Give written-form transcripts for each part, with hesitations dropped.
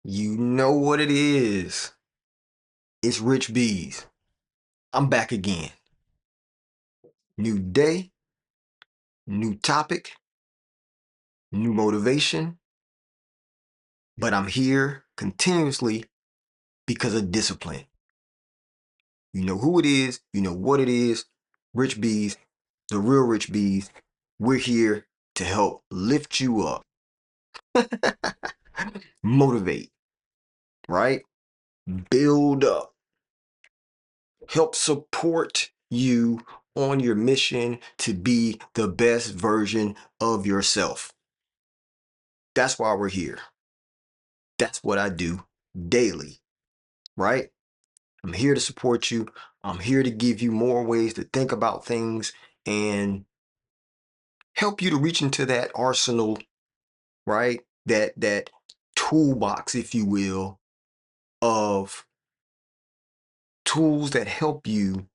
You know what it is. It's Rich Bees. I'm back again. New day, new topic, new motivation, but I'm here continuously because of discipline. You know who it is, you know what it is. Rich Bees, the real Rich Bees. We're here to help lift you up, motivate, right? Build up, help support you on your mission to be the best version of yourself. That's why we're here. That's what I do daily, right? I'm here to support you. I'm here to give you more ways to think about things and help you to reach into that arsenal, right? That toolbox, if you will, of tools that help you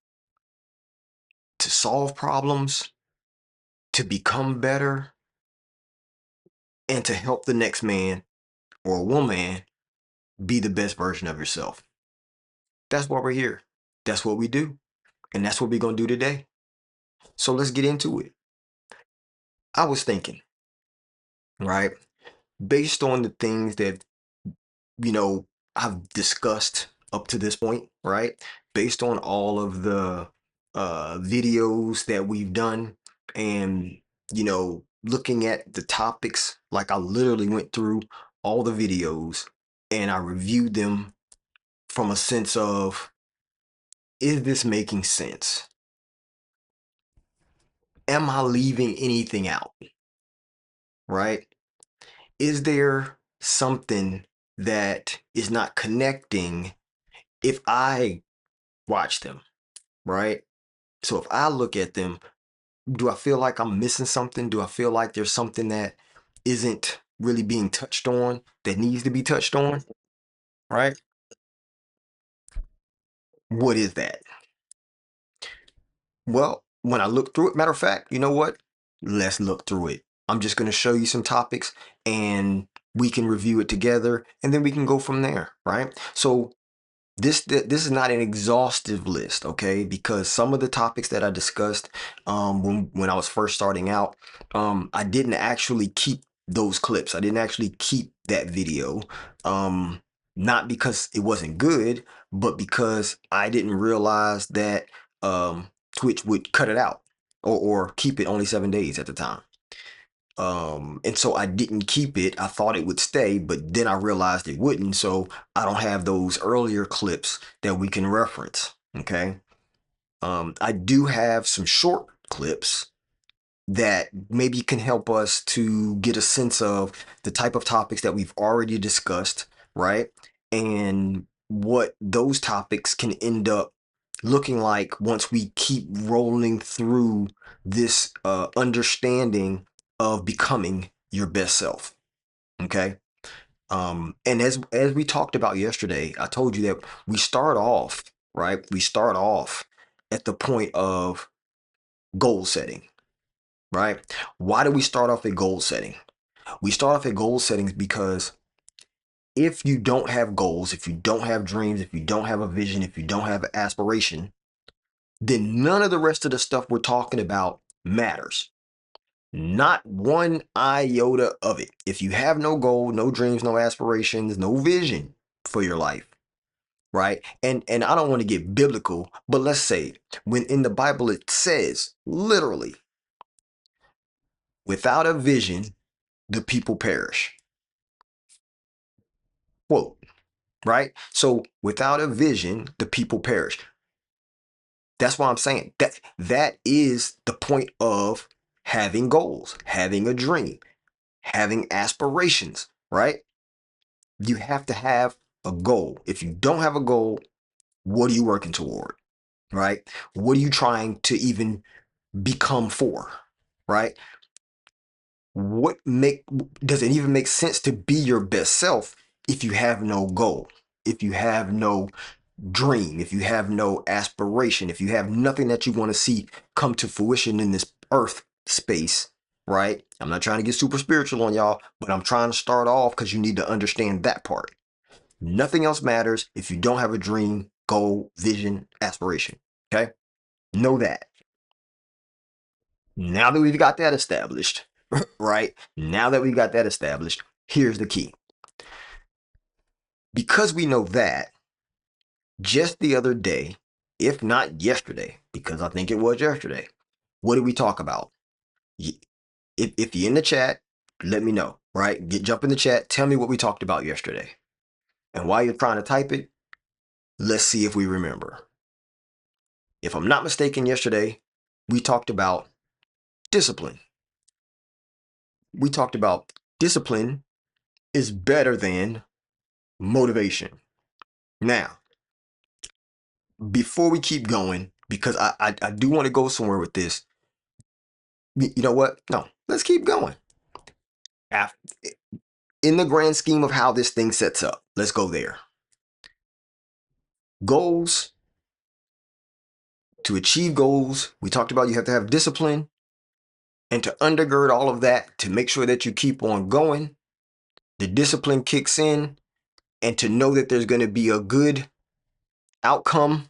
to solve problems, to become better, and to help the next man or woman be the best version of yourself. That's why we're here. That's what we do. And that's what we're going to do today. So let's get into it. I was thinking, right, based on the things that, you know, I've discussed up to this point, right, based on all of the videos that we've done and, looking at the topics, like I literally went through all the videos and I reviewed them from a sense of, is this making sense? Am I leaving anything out? Right? Is there something that is not connecting if I watch them? Right? So if I look at them, do I feel like I'm missing something? Do I feel like there's something that isn't really being touched on that needs to be touched on? Right? What is that? Well, when I look through it, matter of fact, you know what? Let's look through it. I'm just going to show you some topics and we can review it together and then we can go from there, right? So this is not an exhaustive list, okay? Because some of the topics that I discussed when I was first starting out, I didn't actually keep those clips. I didn't actually keep that video. Not because it wasn't good, but because I didn't realize that Twitch would cut it out or keep it only 7 days at the time. And so I didn't keep it. I thought it would stay, but then I realized it wouldn't. So I don't have those earlier clips that we can reference. Okay. I do have some short clips that maybe can help us to get a sense of the type of topics that we've already discussed, right? And what those topics can end up looking like once we keep rolling through this understanding of becoming your best self. Okay. And as we talked about yesterday, I told you that we start off, right? We start off at the point of goal setting, right? Why do we start off at goal setting? We start off at goal settings because if you don't have goals, if you don't have dreams, if you don't have a vision, if you don't have an aspiration, then none of the rest of the stuff we're talking about matters. Not one iota of it. If you have no goal, no dreams, no aspirations, no vision for your life, right? And I don't want to get biblical, but let's say when in the Bible it says literally, without a vision, the people perish. Quote, right? So without a vision, the people perish. That's why I'm saying that is the point of having goals, having a dream, having aspirations, right? You have to have a goal. If you don't have a goal, what are you working toward, right? What are you trying to even become for, right? What make does it even make sense to be your best self if you have no goal, if you have no dream, if you have no aspiration, if you have nothing that you want to see come to fruition in this earth space, right? I'm not trying to get super spiritual on y'all, but I'm trying to start off because you need to understand that part. Nothing else matters if you don't have a dream, goal, vision, aspiration. Okay? Know that. Now that we've got that established, right? Now that we've got that established, here's the key. Because we know that, just the other day, if not yesterday, because I think it was yesterday, what did we talk about? If you're in the chat, let me know, right? Jump in the chat, tell me what we talked about yesterday. And while you're trying to type it, let's see if we remember. If I'm not mistaken, yesterday, we talked about discipline. We talked about discipline is better than motivation. Now, before we keep going, because I do want to go somewhere with this, you know what? No, let's keep going. In the grand scheme of how this thing sets up, let's go there. Goals, to achieve goals, we talked about you have to have discipline. And to undergird all of that, to make sure that you keep on going, the discipline kicks in, and to know that there's going to be a good outcome,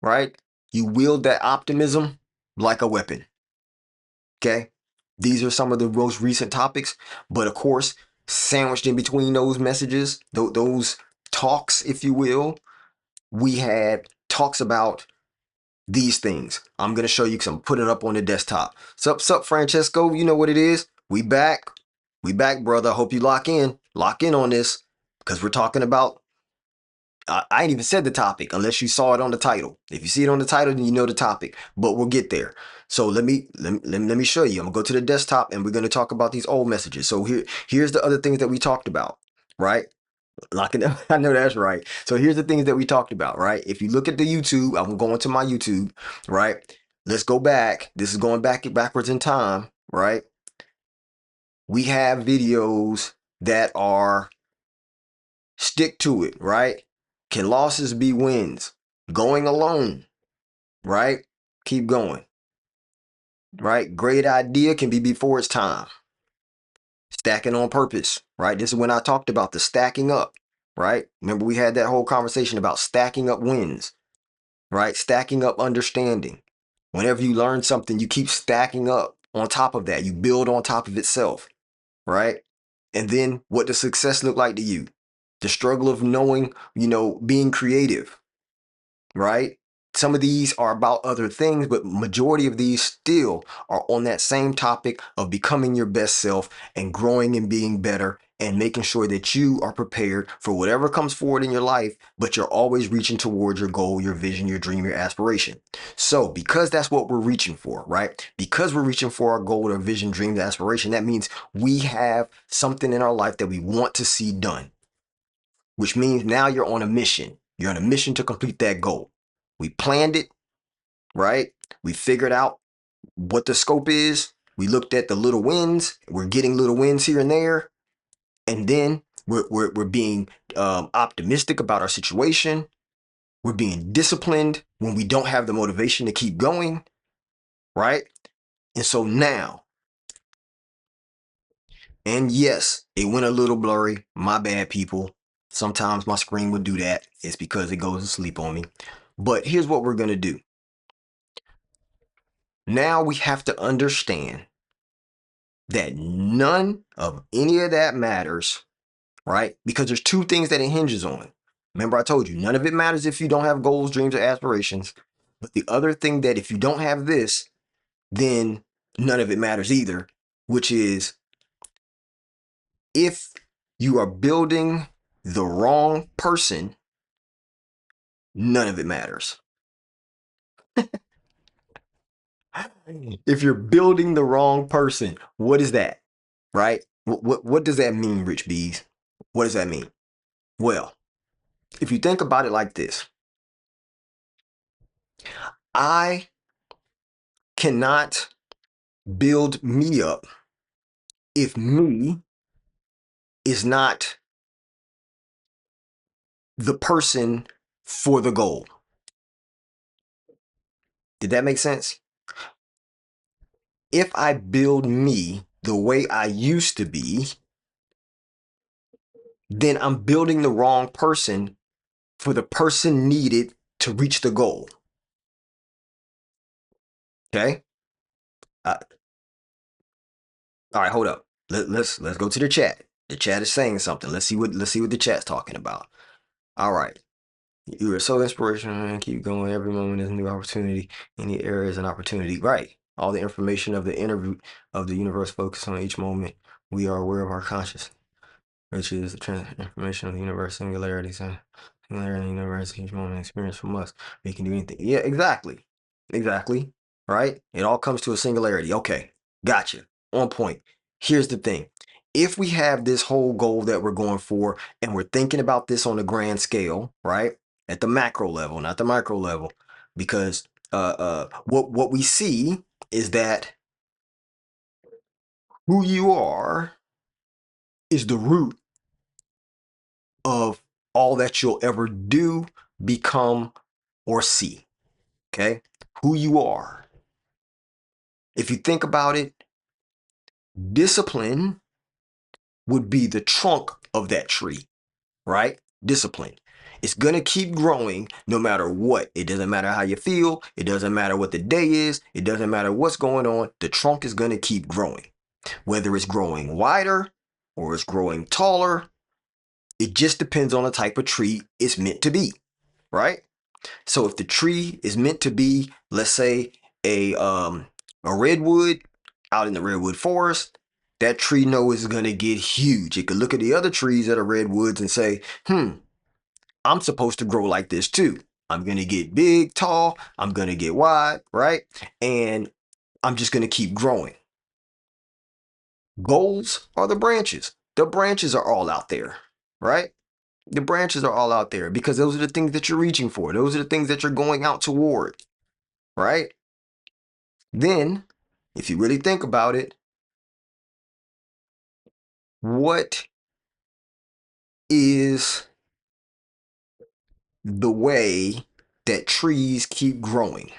right? You wield that optimism like a weapon. Okay? These are some of the most recent topics, but of course, sandwiched in between those messages, those talks, if you will, we had talks about these things. I'm going to show you because I'm putting it up on the desktop. Sup, Francesco, you know what it is. We back, brother. Hope you lock in on this because we're talking about, I ain't even said the topic unless you saw it on the title. If you see it on the title, then you know the topic, but we'll get there. So let me show you. I'm gonna go to the desktop and we're going to talk about these old messages. So here's the other things that we talked about, right? Locking up. I know that's right. So here's the things that we talked about, right? If you look at the YouTube, I'm going to my YouTube, right? Let's go back. This is going backwards in time, right? We have videos that are stick to it, right? Can losses be wins? Going alone, right? Keep going, right? Great idea can be before it's time. Stacking on purpose, right? This is when I talked about the stacking up, right? Remember we had that whole conversation about stacking up wins, right? Stacking up understanding. Whenever you learn something, you keep stacking up on top of that. You build on top of itself, right? And then what does success look like to you? The struggle of knowing, being creative, right? Some of these are about other things, but majority of these still are on that same topic of becoming your best self and growing and being better and making sure that you are prepared for whatever comes forward in your life, but you're always reaching towards your goal, your vision, your dream, your aspiration. So because that's what we're reaching for, right? Because we're reaching for our goal, our vision, dream, aspiration, that means we have something in our life that we want to see done, which means now you're on a mission. You're on a mission to complete that goal. We planned it, right? We figured out what the scope is. We looked at the little wins. We're getting little wins here and there. And then we're being optimistic about our situation. We're being disciplined when we don't have the motivation to keep going, right? And so now, and yes, it went a little blurry. My bad, people. Sometimes my screen would do that. It's because it goes to sleep on me. But here's what we're going to do. Now we have to understand that none of any of that matters, right? Because there's two things that it hinges on. Remember, I told you, none of it matters if you don't have goals, dreams, or aspirations. But the other thing that if you don't have this, then none of it matters either, which is if you are building the wrong person, none of it matters. If you're building the wrong person, what is that? Right? What does that mean, Rich Bees? What does that mean? Well, if you think about it like this, I cannot build me up if me is not the person for the goal. Did that make sense? If I build me the way I used to be, then I'm building the wrong person for the person needed to reach the goal. Okay. Uh, all right, hold up. Let's go to the chat. The chat is saying something. Let's see what the chat's talking about. All right. You are so inspirational and keep going. Every moment is a new opportunity. Any error is an opportunity. Right. All the information of the interview of the universe focus on each moment. We are aware of our conscious, which is the information of the universe, singularities and singularity in the universe, each moment experience from us. We can do anything. Yeah, exactly. Exactly. Right? It all comes to a singularity. Okay. Gotcha. On point. Here's the thing. If we have this whole goal that we're going for and we're thinking about this on a grand scale, right? At the macro level, not the micro level, because what we see is that who you are is the root of all that you'll ever do, become, or see. Okay? Who you are. If you think about it, discipline would be the trunk of that tree, right? Discipline. It's going to keep growing no matter what. It doesn't matter how you feel. It doesn't matter what the day is. It doesn't matter what's going on. The trunk is going to keep growing. Whether it's growing wider or it's growing taller, it just depends on the type of tree it's meant to be, right? So if the tree is meant to be, let's say, a redwood out in the redwood forest, that tree knows it's gonna get huge. It could look at the other trees that are redwoods and say, I'm supposed to grow like this too. I'm gonna get big, tall, I'm gonna get wide, right? And I'm just gonna keep growing. Goals are the branches. The branches are all out there, right? The branches are all out there because those are the things that you're reaching for. Those are the things that you're going out toward, right? Then, if you really think about it, what is the way that trees keep growing?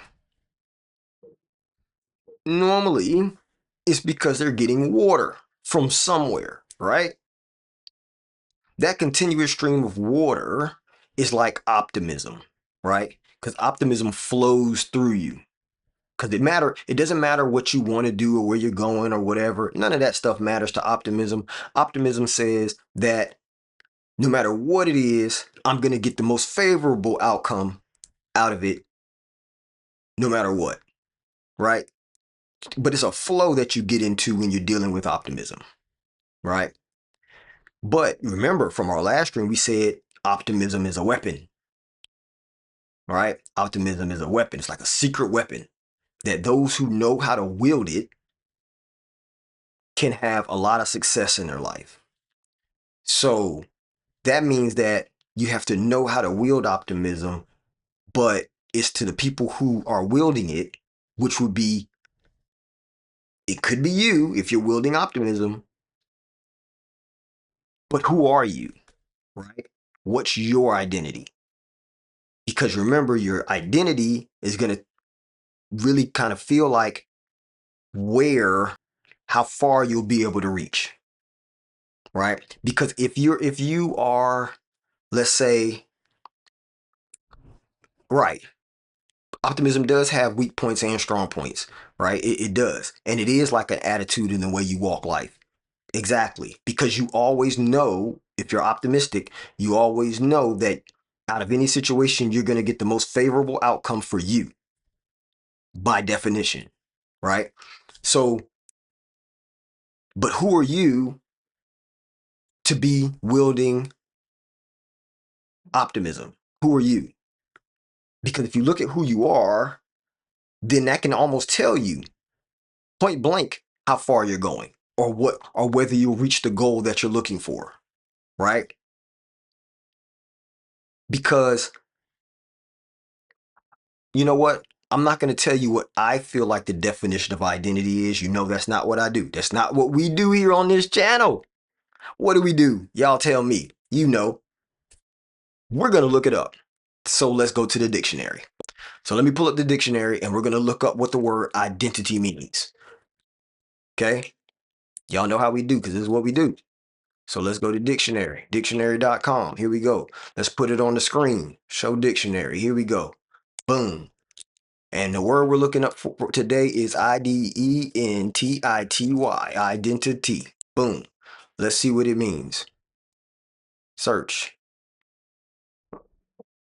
Normally, it's because they're getting water from somewhere, right? That continuous stream of water is like optimism, right? Because optimism flows through you. Because it doesn't matter what you want to do or where you're going or whatever. None of that stuff matters to optimism. Optimism says that no matter what it is, I'm going to get the most favorable outcome out of it, no matter what, right? But it's a flow that you get into when you're dealing with optimism, right? But remember from our last stream, we said optimism is a weapon, right? Optimism is a weapon. It's like a secret weapon that those who know how to wield it can have a lot of success in their life. So that means that you have to know how to wield optimism, but it's to the people who are wielding it, which would be, it could be you if you're wielding optimism, but who are you, right? What's your identity? Because remember, your identity is going to really kind of feel like how far you'll be able to reach, right? Because if you are, let's say, right, optimism does have weak points and strong points, right? It does. And it is like an attitude in the way you walk life. Exactly. Because you always know, if you're optimistic, you always know that out of any situation, you're going to get the most favorable outcome for you by definition, right? So, but who are you to be wielding optimism? Who are you? Because if you look at who you are, then that can almost tell you point blank how far you're going or whether you'll reach the goal that you're looking for, right? Because you know what? I'm not going to tell you what I feel like the definition of identity is. You know, that's not what I do. That's not what we do here on this channel. What do we do? Y'all tell me. You know, we're going to look it up. So let's go to the dictionary. So let me pull up the dictionary and we're going to look up what the word identity means. Okay? Y'all know how we do because this is what we do. So let's go to dictionary, dictionary.com. Here we go. Let's put it on the screen. Show dictionary. Here we go. Boom. And the word we're looking up for today is identity, identity. Boom. Let's see what it means. Search.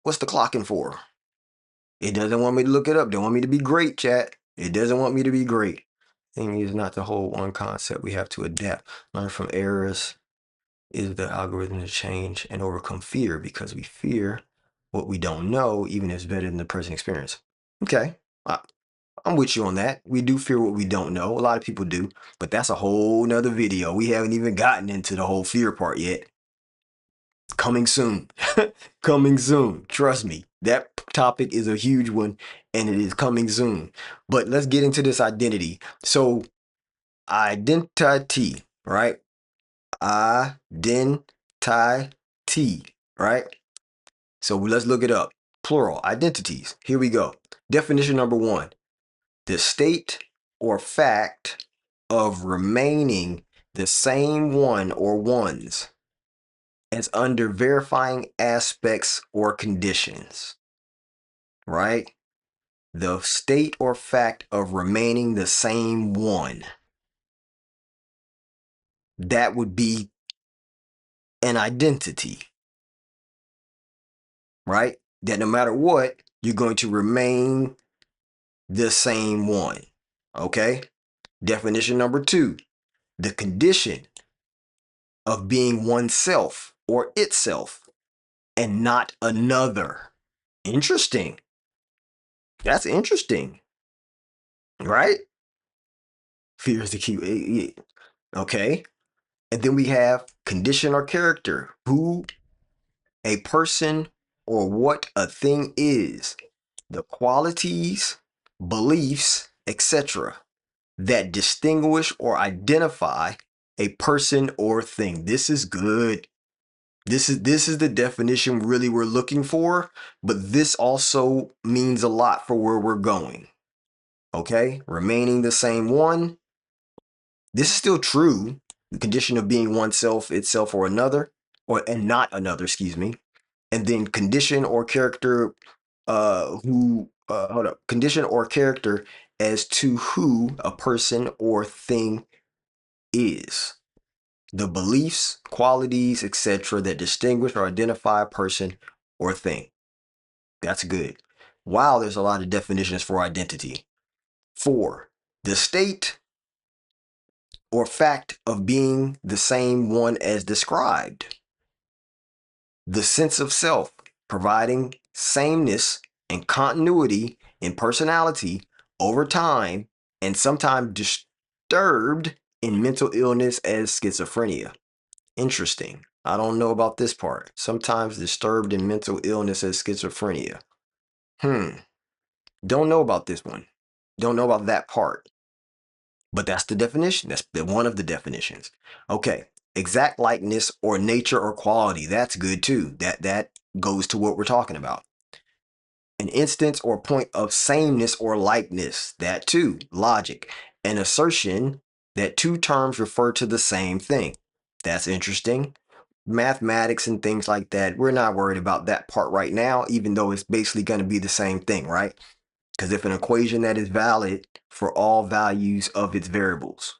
What's the clocking for? It doesn't want me to look it up. Don't want me to be great, chat. It doesn't want me to be great. Thing is not to hold one concept. We have to adapt, learn from errors, is the algorithm to change and overcome fear, because we fear what we don't know, even if it's better than the present experience. Okay, I'm with you on that. We do fear what we don't know. A lot of people do, but that's a whole nother video. We haven't even gotten into the whole fear part yet. Coming soon. Coming soon. Trust me, that topic is a huge one and it is coming soon. But let's get into this identity. So identity, right? Identity, right? So let's look it up. Plural, identities. Here we go. Definition number 1. The state or fact of remaining the same one or ones as under verifying aspects or conditions, right? The state or fact of remaining the same one. That would be an identity, right? That no matter what, you're going to remain the same one. Okay? Definition number 2, the condition of being oneself or itself and not another. Interesting. That's interesting, right? Fear is the key. Okay. And then we have condition or character, who a person or what a thing is, the qualities, beliefs, etc. that distinguish or identify a person or thing. This is good. This is the definition really we're looking for, but this also means a lot for where we're going. Okay? Remaining the same one. This is still true. The condition of being oneself, itself, or another, and not another, excuse me. And then condition or character, hold up, condition or character as to who a person or thing is. The beliefs, qualities, etc. that distinguish or identify a person or thing. That's good. Wow, there's a lot of definitions for identity. 4, the state or fact of being the same one as described. The sense of self, providing sameness and continuity in personality over time, and sometimes disturbed in mental illness as schizophrenia. Interesting. I don't know about this part. Sometimes disturbed in mental illness as schizophrenia. Don't know about this one. Don't know about that part. But that's the definition. That's one of the definitions. Okay. Exact likeness or nature or quality. That's good too. That goes to what we're talking about. An instance or point of sameness or likeness. That too. Logic. An assertion that two terms refer to the same thing. That's interesting. Mathematics and things like that. We're not worried about that part right now, even though it's basically going to be the same thing, right? Because if an equation that is valid for all values of its variables,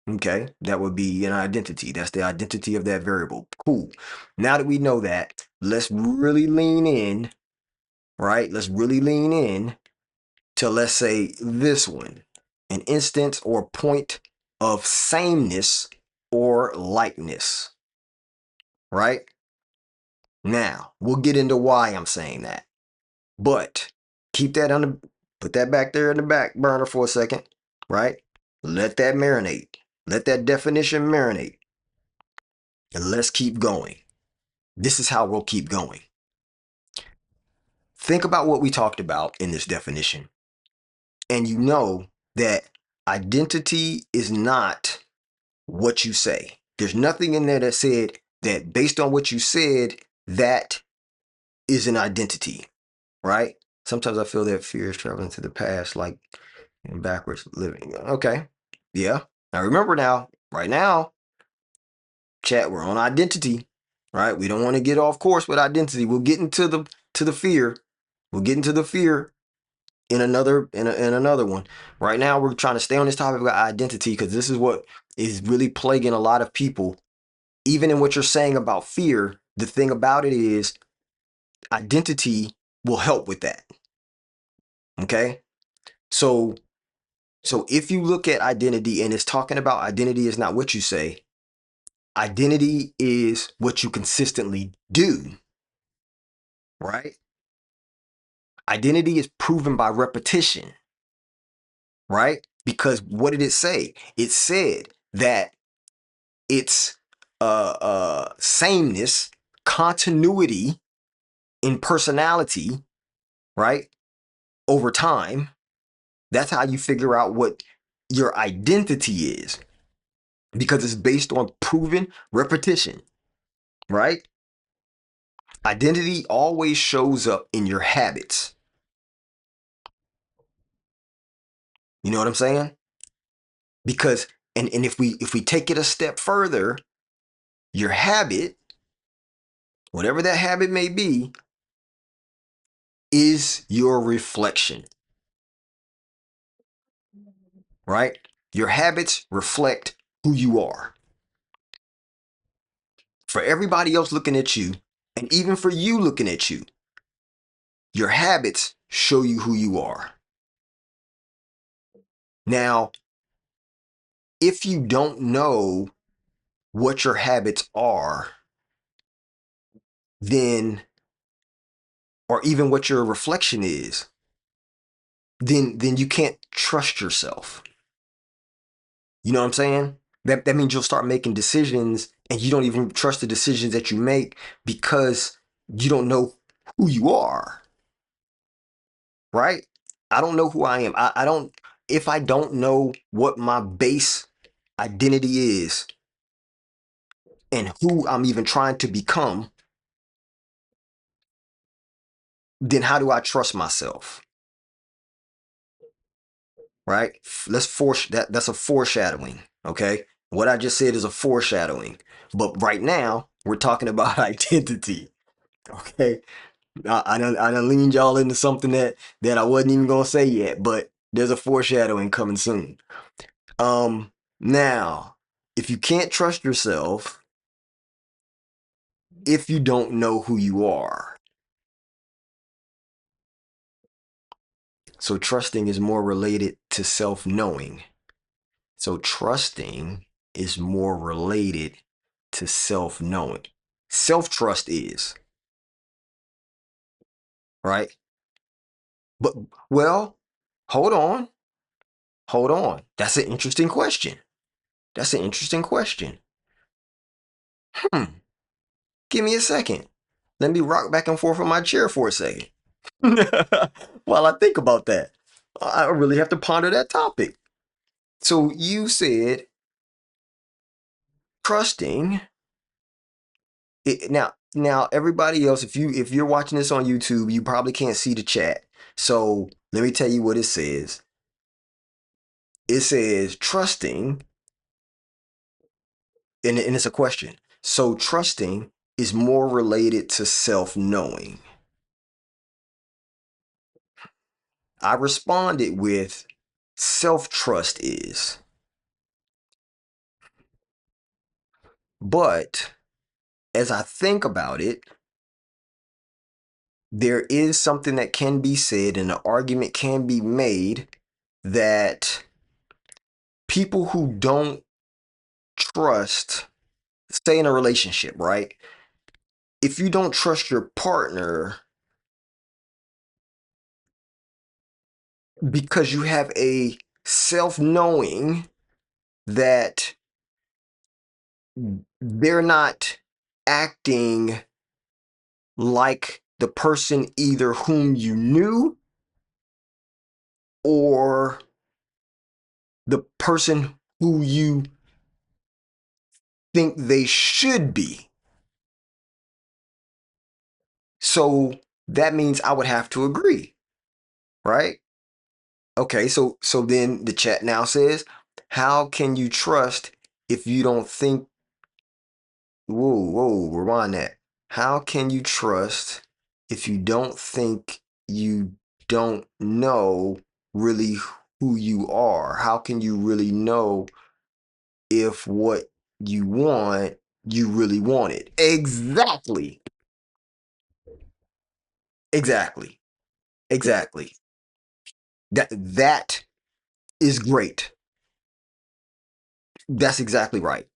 okay, that would be an identity. That's the identity of that variable. Cool. Now that we know that, let's really lean in, right? Let's really lean in to, let's say, this one, an instance or point of sameness or likeness, right? Now, we'll get into why I'm saying that. But keep that on the, put that back there in the back burner for a second, right? Let that marinate. Let that definition marinate. And let's keep going. This is how we'll keep going. Think about what we talked about in this definition. And you know that identity is not what you say. There's nothing in there that said that based on what you said, that is an identity, right? Sometimes I feel that fear is traveling to the past, like in backwards living. Okay. Yeah. Now remember now, right now, Chat, we're on identity, right? We don't want to get off course with identity. We'll get into the fear. We'll get into the fear in another one. Right now, we're trying to stay on this topic about identity because this is what is really plaguing a lot of people. Even in what you're saying about fear, the thing about it is identity will help with that. Okay? So if you look at identity and it's talking about identity is not what you say, identity is what you consistently do, right? Identity is proven by repetition, right? Because what did it say? It said that it's sameness, continuity in personality, right? Over time. That's how you figure out what your identity is because it's based on proven repetition, right? Identity always shows up in your habits. You know what I'm saying? Because and if we take it a step further, your habit, whatever that habit may be, is your reflection, right? Your habits reflect who you are. For everybody else looking at you, and even for you looking at you, your habits show you who you are. Now, if you don't know what your habits are, then, or even what your reflection is, then you can't trust yourself. You know what I'm saying? That means you'll start making decisions and you don't even trust the decisions that you make because you don't know who you are, right? I don't know who I am. I don't, if I don't know what my base identity is and who I'm even trying to become, then how do I trust myself? Right? Let's force that. That's a foreshadowing. Okay. What I just said is a foreshadowing. But right now, we're talking about identity. Okay. I done leaned y'all into something that I wasn't even gonna say yet, but there's a foreshadowing coming soon. Now, if you can't trust yourself, if you don't know who you are, so trusting is more related to self-knowing. So trusting is more related to self-knowing. Self-trust is, right? But well, hold on. Hold on. That's an interesting question. That's an interesting question. Hmm. Give me a second. Let me rock back and forth on my chair for a second. While I think about that, I really have to ponder that topic. So you said trusting it, now everybody else, if you're watching this on YouTube, you probably can't see the chat. So let me tell you what it says. It says trusting, and it's a question. So trusting is more related to self-knowing. I responded with self-trust is. But as I think about it, there is something that can be said and an argument can be made that people who don't trust, stay in a relationship, right? If you don't trust your partner because you have a self-knowing that they're not acting like the person either whom you knew or the person who you think they should be. So that means I would have to agree, right? Okay, so then the chat now says, how can you trust if you don't think whoa, rewind that. How can you trust if you don't think you don't know really who you are? How can you really know if what you want, you really want it? Exactly. Exactly. Exactly. That is great. That's exactly right.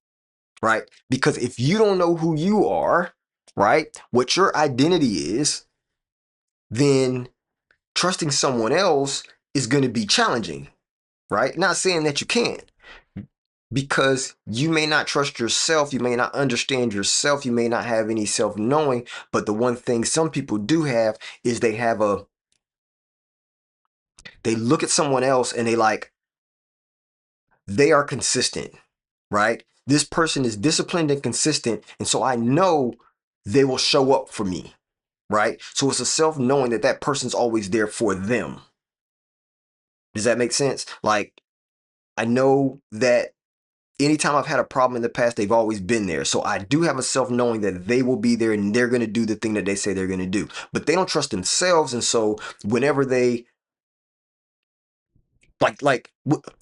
Right? Because if you don't know who you are, right, what your identity is, then trusting someone else is going to be challenging, right? Not saying that you can't, because you may not trust yourself, you may not understand yourself, you may not have any self knowing. But the one thing some people do have is they look at someone else and they are consistent, right? This person is disciplined and consistent. And so I know they will show up for me, right? So it's a self knowing that that person's always there for them. Does that make sense? Like, I know that anytime I've had a problem in the past, they've always been there. So I do have a self knowing that they will be there and they're going to do the thing that they say they're going to do. But they don't trust themselves. And so whenever they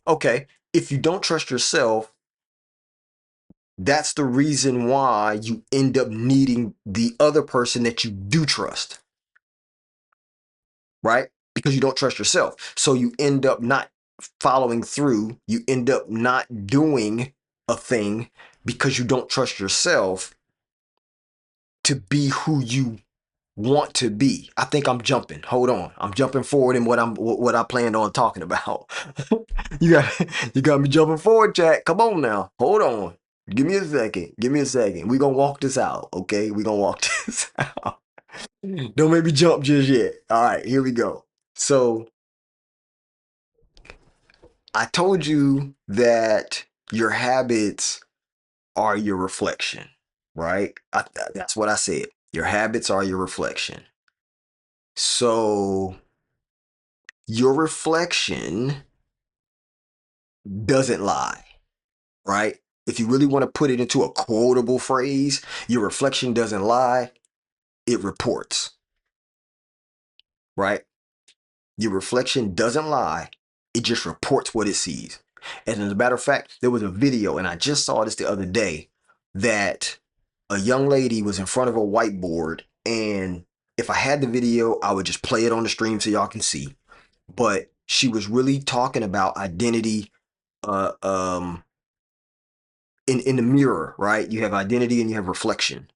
okay, if you don't trust yourself, that's the reason why you end up needing the other person that you do trust, right? Because you don't trust yourself. So you end up not following through. You end up not doing a thing because you don't trust yourself to be who you want to be. I think I'm jumping. Hold on. I'm jumping forward in what I planned on talking about. You got me jumping forward, Jack. Come on now. Hold on. Give me a second. Give me a second. We're gonna walk this out, okay? We're gonna walk this out. Don't make me jump just yet. All right, here we go. So I told you that your habits are your reflection, right? That's what I said. Your habits are your reflection. So your reflection doesn't lie, right? If you really want to put it into a quotable phrase, your reflection doesn't lie, it reports, right? Your reflection doesn't lie, it just reports what it sees. And as a matter of fact, there was a video, and I just saw this the other day, that a young lady was in front of a whiteboard. And if I had the video, I would just play it on the stream so y'all can see. But she was really talking about identity, uh, um, in the mirror, right? You have identity and you have reflection.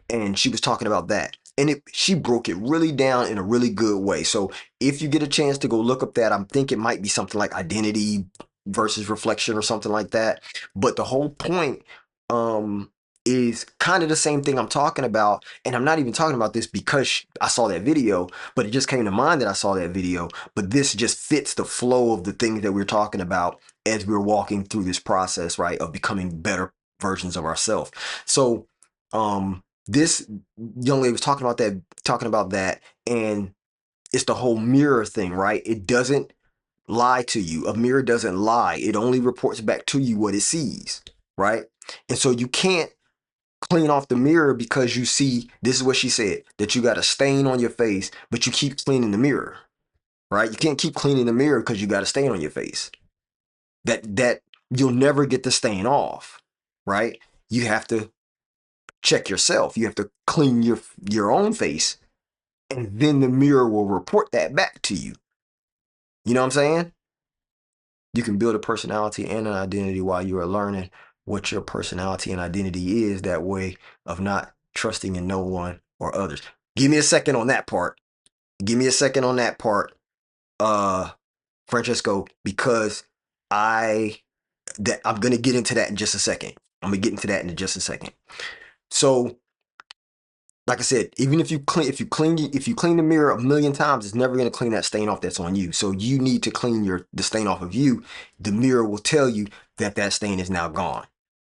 And she was talking about that. And she broke it really down in a really good way. So if you get a chance to go look up that, I'm thinking it might be something like identity versus reflection or something like that. But the whole point is kind of the same thing I'm talking about. And I'm not even talking about this because I saw that video, but it just came to mind that I saw that video. But this just fits the flow of the things that we're talking about as we're walking through this process, right, of becoming better versions of ourselves. So this young lady was talking about that, and it's the whole mirror thing, right? It doesn't lie to you. A mirror doesn't lie. It only reports back to you what it sees, right? And so you can't clean off the mirror because you see, this is what she said, that you got a stain on your face, but you keep cleaning the mirror, right? You can't keep cleaning the mirror because you got a stain on your face. That you'll never get the stain off, right? You have to check yourself. You have to clean your own face, and then the mirror will report that back to you. You know what I'm saying? You can build a personality and an identity while you are learning what your personality and identity is, that way of not trusting in no one or others. Give me a second on that part. Give me a second on that part, uh, Francesco, because I I'm gonna get into that in just a second. I'm gonna get into that in just a second. So like I said, even if you clean the mirror a million times, it's never going to clean that stain off that's on you. So you need to clean the stain off of you. The mirror will tell you that that stain is now gone.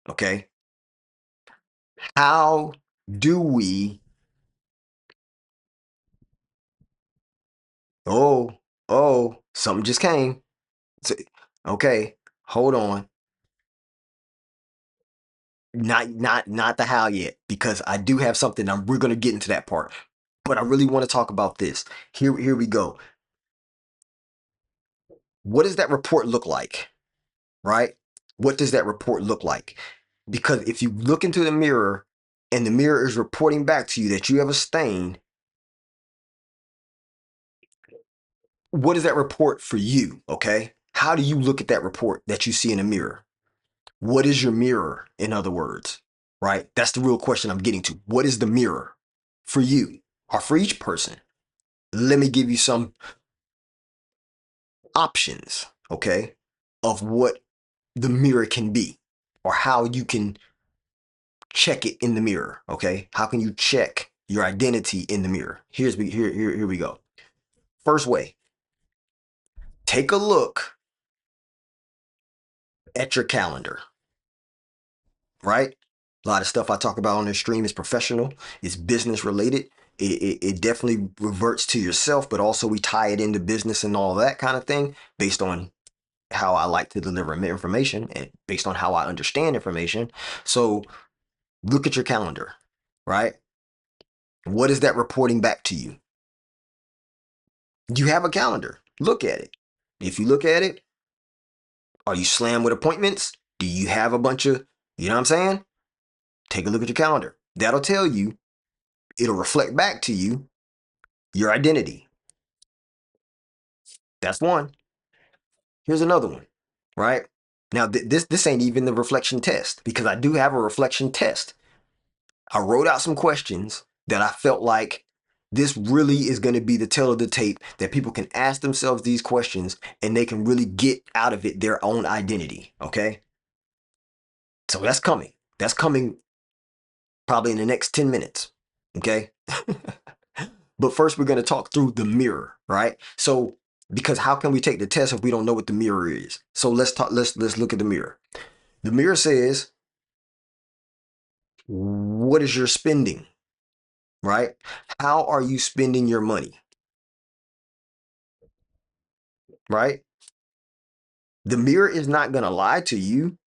Okay. How do we? Oh, something just came. So- Okay, hold on. Not the how yet, because I do have something. We're going to get into that part, but I really want to talk about this. Here we go. What does that report look like? Right? What does that report look like? Because if you look into the mirror and the mirror is reporting back to you that you have a stain, what is that report for you? Okay. How do you look at that report that you see in the mirror? What is your mirror, in other words? Right? That's the real question I'm getting to. What is the mirror for you or for each person? Let me give you some options, okay, of what the mirror can be or how you can check it in the mirror, okay? How can you check your identity in the mirror? Here we go. First way, take a look at your calendar, right? A lot of stuff I talk about on this stream is professional, it's business related. It definitely reverts to yourself, but also we tie it into business and all that kind of thing based on how I like to deliver information and based on how I understand information. So look at your calendar, right? What is that reporting back to you? You have a calendar. Look at it. If you look at it, are you slammed with appointments? Do you have a bunch of, you know what I'm saying? Take a look at your calendar. That'll tell you, it'll reflect back to you your identity. That's one. Here's another one, right? Now, this ain't even the reflection test because I do have a reflection test. I wrote out some questions that I felt like this really is going to be the tale of the tape that people can ask themselves these questions and they can really get out of it their own identity. Okay. So that's coming. That's coming probably in the next 10 minutes. Okay. But first, we're going to talk through the mirror, right? So, because how can we take the test if we don't know what the mirror is? So let's talk. Let's look at the mirror. The mirror says, "What is your spending?" Right? How are you spending your money? Right? The mirror is not going to lie to you.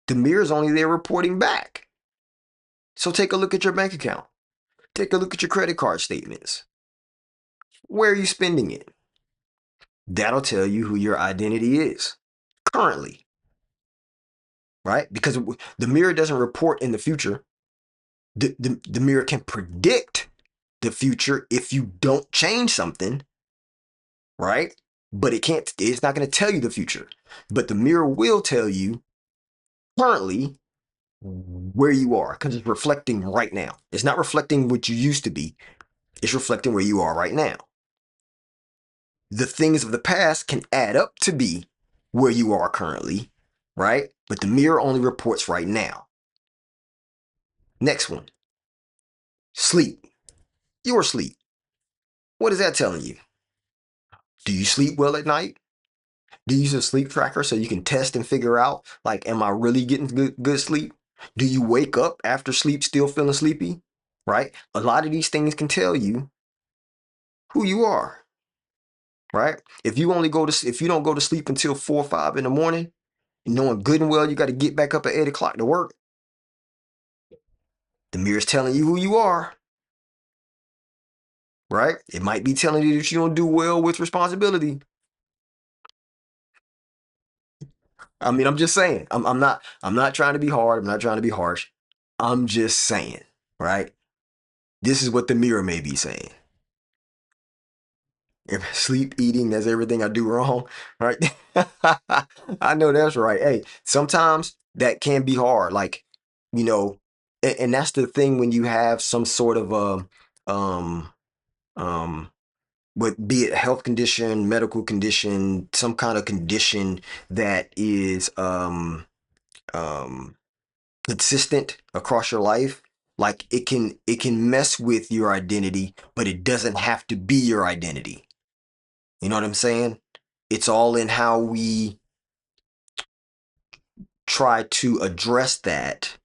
The mirror is only there reporting back. So take a look at your bank account. Take a look at your credit card statements. Where are you spending it? That'll tell you who your identity is currently, right? Because the mirror doesn't report in the future. The mirror can predict the future if you don't change something, right? But it's not going to tell you the future. But the mirror will tell you currently where you are because it's reflecting right now. It's not reflecting what you used to be, it's reflecting where you are right now. The things of the past can add up to be where you are currently, right? But the mirror only reports right now. Next one, sleep. Your sleep. What is that telling you? Do you sleep well at night? Do you use a sleep tracker so you can test and figure out, like, am I really getting good sleep? Do you wake up after sleep still feeling sleepy? Right? A lot of these things can tell you who you are, right? If you don't go to sleep until 4 or 5 in the morning, knowing good and well you got to get back up at 8 o'clock to work, the mirror's telling you who you are, right? It might be telling you that you don't do well with responsibility. I mean, I'm just saying. I'm not trying to be hard. I'm not trying to be harsh. I'm just saying, right? This is what the mirror may be saying. If sleep, eating, that's everything I do wrong, right? I know that's right. Hey, sometimes that can be hard. Like, you know, and that's the thing when you have some sort of um um but be it health condition, medical condition, some kind of condition that is um consistent across your life, like it can mess with your identity, but it doesn't have to be your identity. You know what I'm saying? It's all in how we try to address that.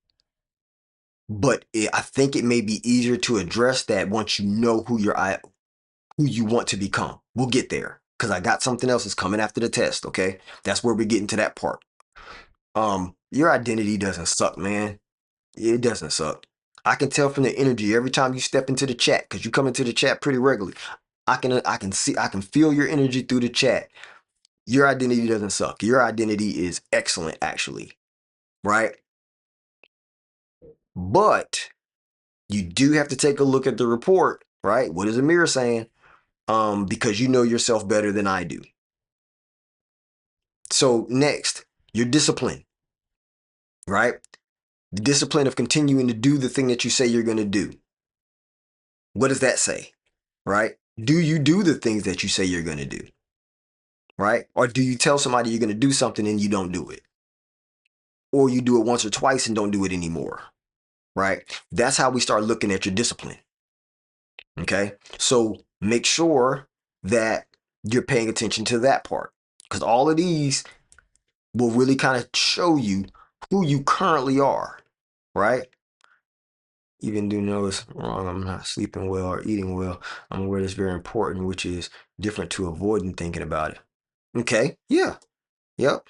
But I think it may be easier to address that once you know who you want to become. We'll get there because I got something else that's coming after the test. Okay, that's where we're getting to that part. Your identity doesn't suck, man. It doesn't suck. I can tell from the energy every time you step into the chat, because you come into the chat pretty regularly. I can feel your energy through the chat. Your identity doesn't suck. Your identity is excellent, actually, right? But you do have to take a look at the report, right? What is the mirror saying? Because you know yourself better than I do. So next, your discipline, right? The discipline of continuing to do the thing that you say you're going to do. What does that say, right? Do you do the things that you say you're going to do, right? Or do you tell somebody you're going to do something and you don't do it? Or you do it once or twice and don't do it anymore, right? That's how we start looking at your discipline, okay? So make sure that you're paying attention to that part, because all of these will really kind of show you who you currently are, right? Even do know it's wrong, I'm not sleeping well or eating well, I'm aware that's very important, which is different to avoiding thinking about it. Okay, yeah, yep,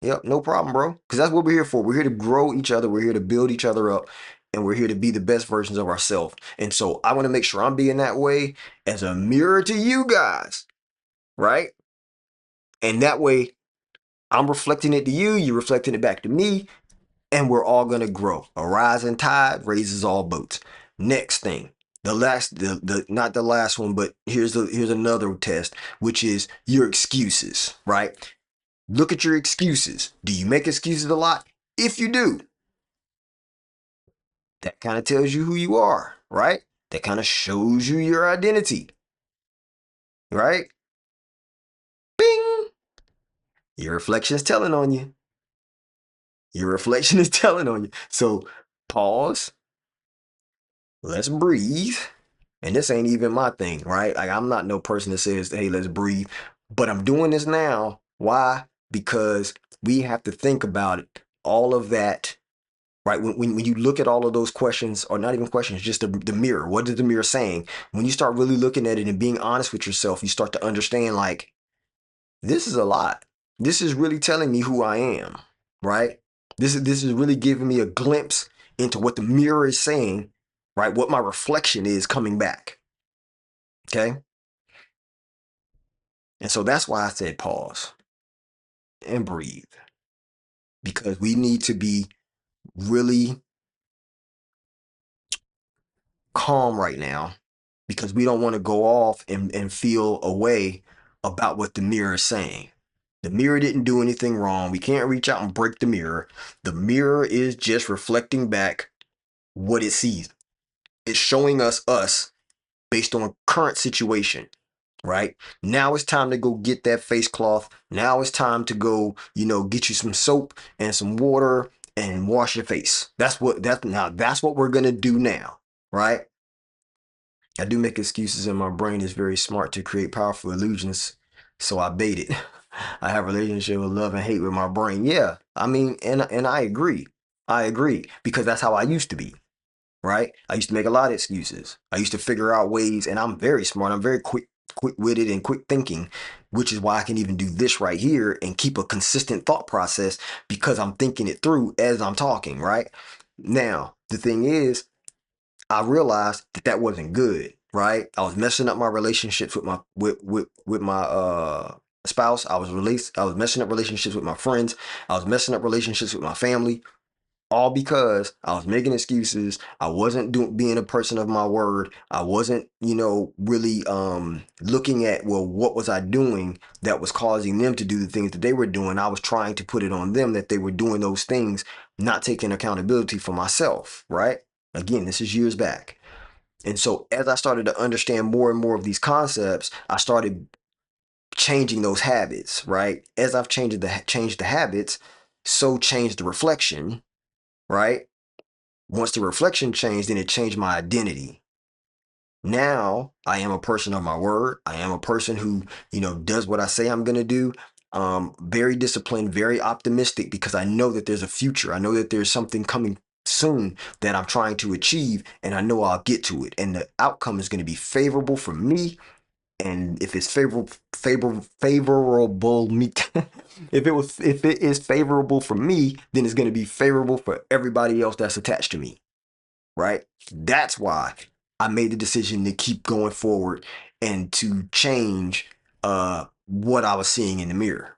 yep, no problem, bro. Because that's what we're here for. We're here to grow each other, we're here to build each other up, and we're here to be the best versions of ourselves. And so I want to make sure I'm being that way as a mirror to you guys, right? And that way I'm reflecting it to you, you're reflecting it back to me, and we're all gonna grow. A rising tide raises all boats. Next thing, the not the last one, but here's another test, which is your excuses, right? Look at your excuses. Do you make excuses a lot? If you do, that kind of tells you who you are, right? That kind of shows you your identity, right? Bing! Your reflection is telling on you. Your reflection is telling on you. So pause. Let's breathe. And this ain't even my thing, right? Like, I'm not no person that says, hey, let's breathe. But I'm doing this now. Why? Because we have to think about it. All of that, right? When you look at all of those questions, or not even questions, just the mirror. What is the mirror saying? When you start really looking at it and being honest with yourself, you start to understand, like, this is a lot. This is really telling me who I am, right? This is really giving me a glimpse into what the mirror is saying, right? What my reflection is coming back. Okay. And so that's why I said pause and breathe, because we need to be really calm right now, because we don't want to go off and feel a way about what the mirror is saying. The mirror didn't do anything wrong. We can't reach out and break the mirror. The mirror is just reflecting back what it sees. It's showing us based on current situation, right? Now it's time to go get that face cloth. Now it's time to go, get you some soap and some water and wash your face. That's what we're gonna do now, right? I do make excuses, and my brain is very smart to create powerful illusions, so I bait it. I have a relationship with love and hate with my brain. Yeah, I mean, and I agree. I agree, because that's how I used to be, right? I used to make a lot of excuses. I used to figure out ways, and I'm very smart. I'm very quick-witted and quick thinking, which is why I can even do this right here and keep a consistent thought process, because I'm thinking it through as I'm talking, right? Now, the thing is, I realized that that wasn't good, right? I was messing up my relationships with my spouse. I was messing up relationships with my friends. I was messing up relationships with my family, all because I was making excuses. I wasn't being a person of my word. I wasn't, really looking at, well, what was I doing that was causing them to do the things that they were doing. I was trying to put it on them that they were doing those things, not taking accountability for myself, right? Again, this is years back. And so as I started to understand more and more of these concepts, I started changing those habits, right? As I've changed the habits, so changed the reflection, right? Once the reflection changed, then it changed my identity. Now I am a person of my word. I am a person who, does what I say I'm going to do. Very disciplined, very optimistic, because I know that there's a future. I know that there's something coming soon that I'm trying to achieve, and I know I'll get to it. And the outcome is going to be favorable for me And if it's favorable me, if it is favorable for me, then it's going to be favorable for everybody else that's attached to me, right? That's why I made the decision to keep going forward and to change what I was seeing in the mirror.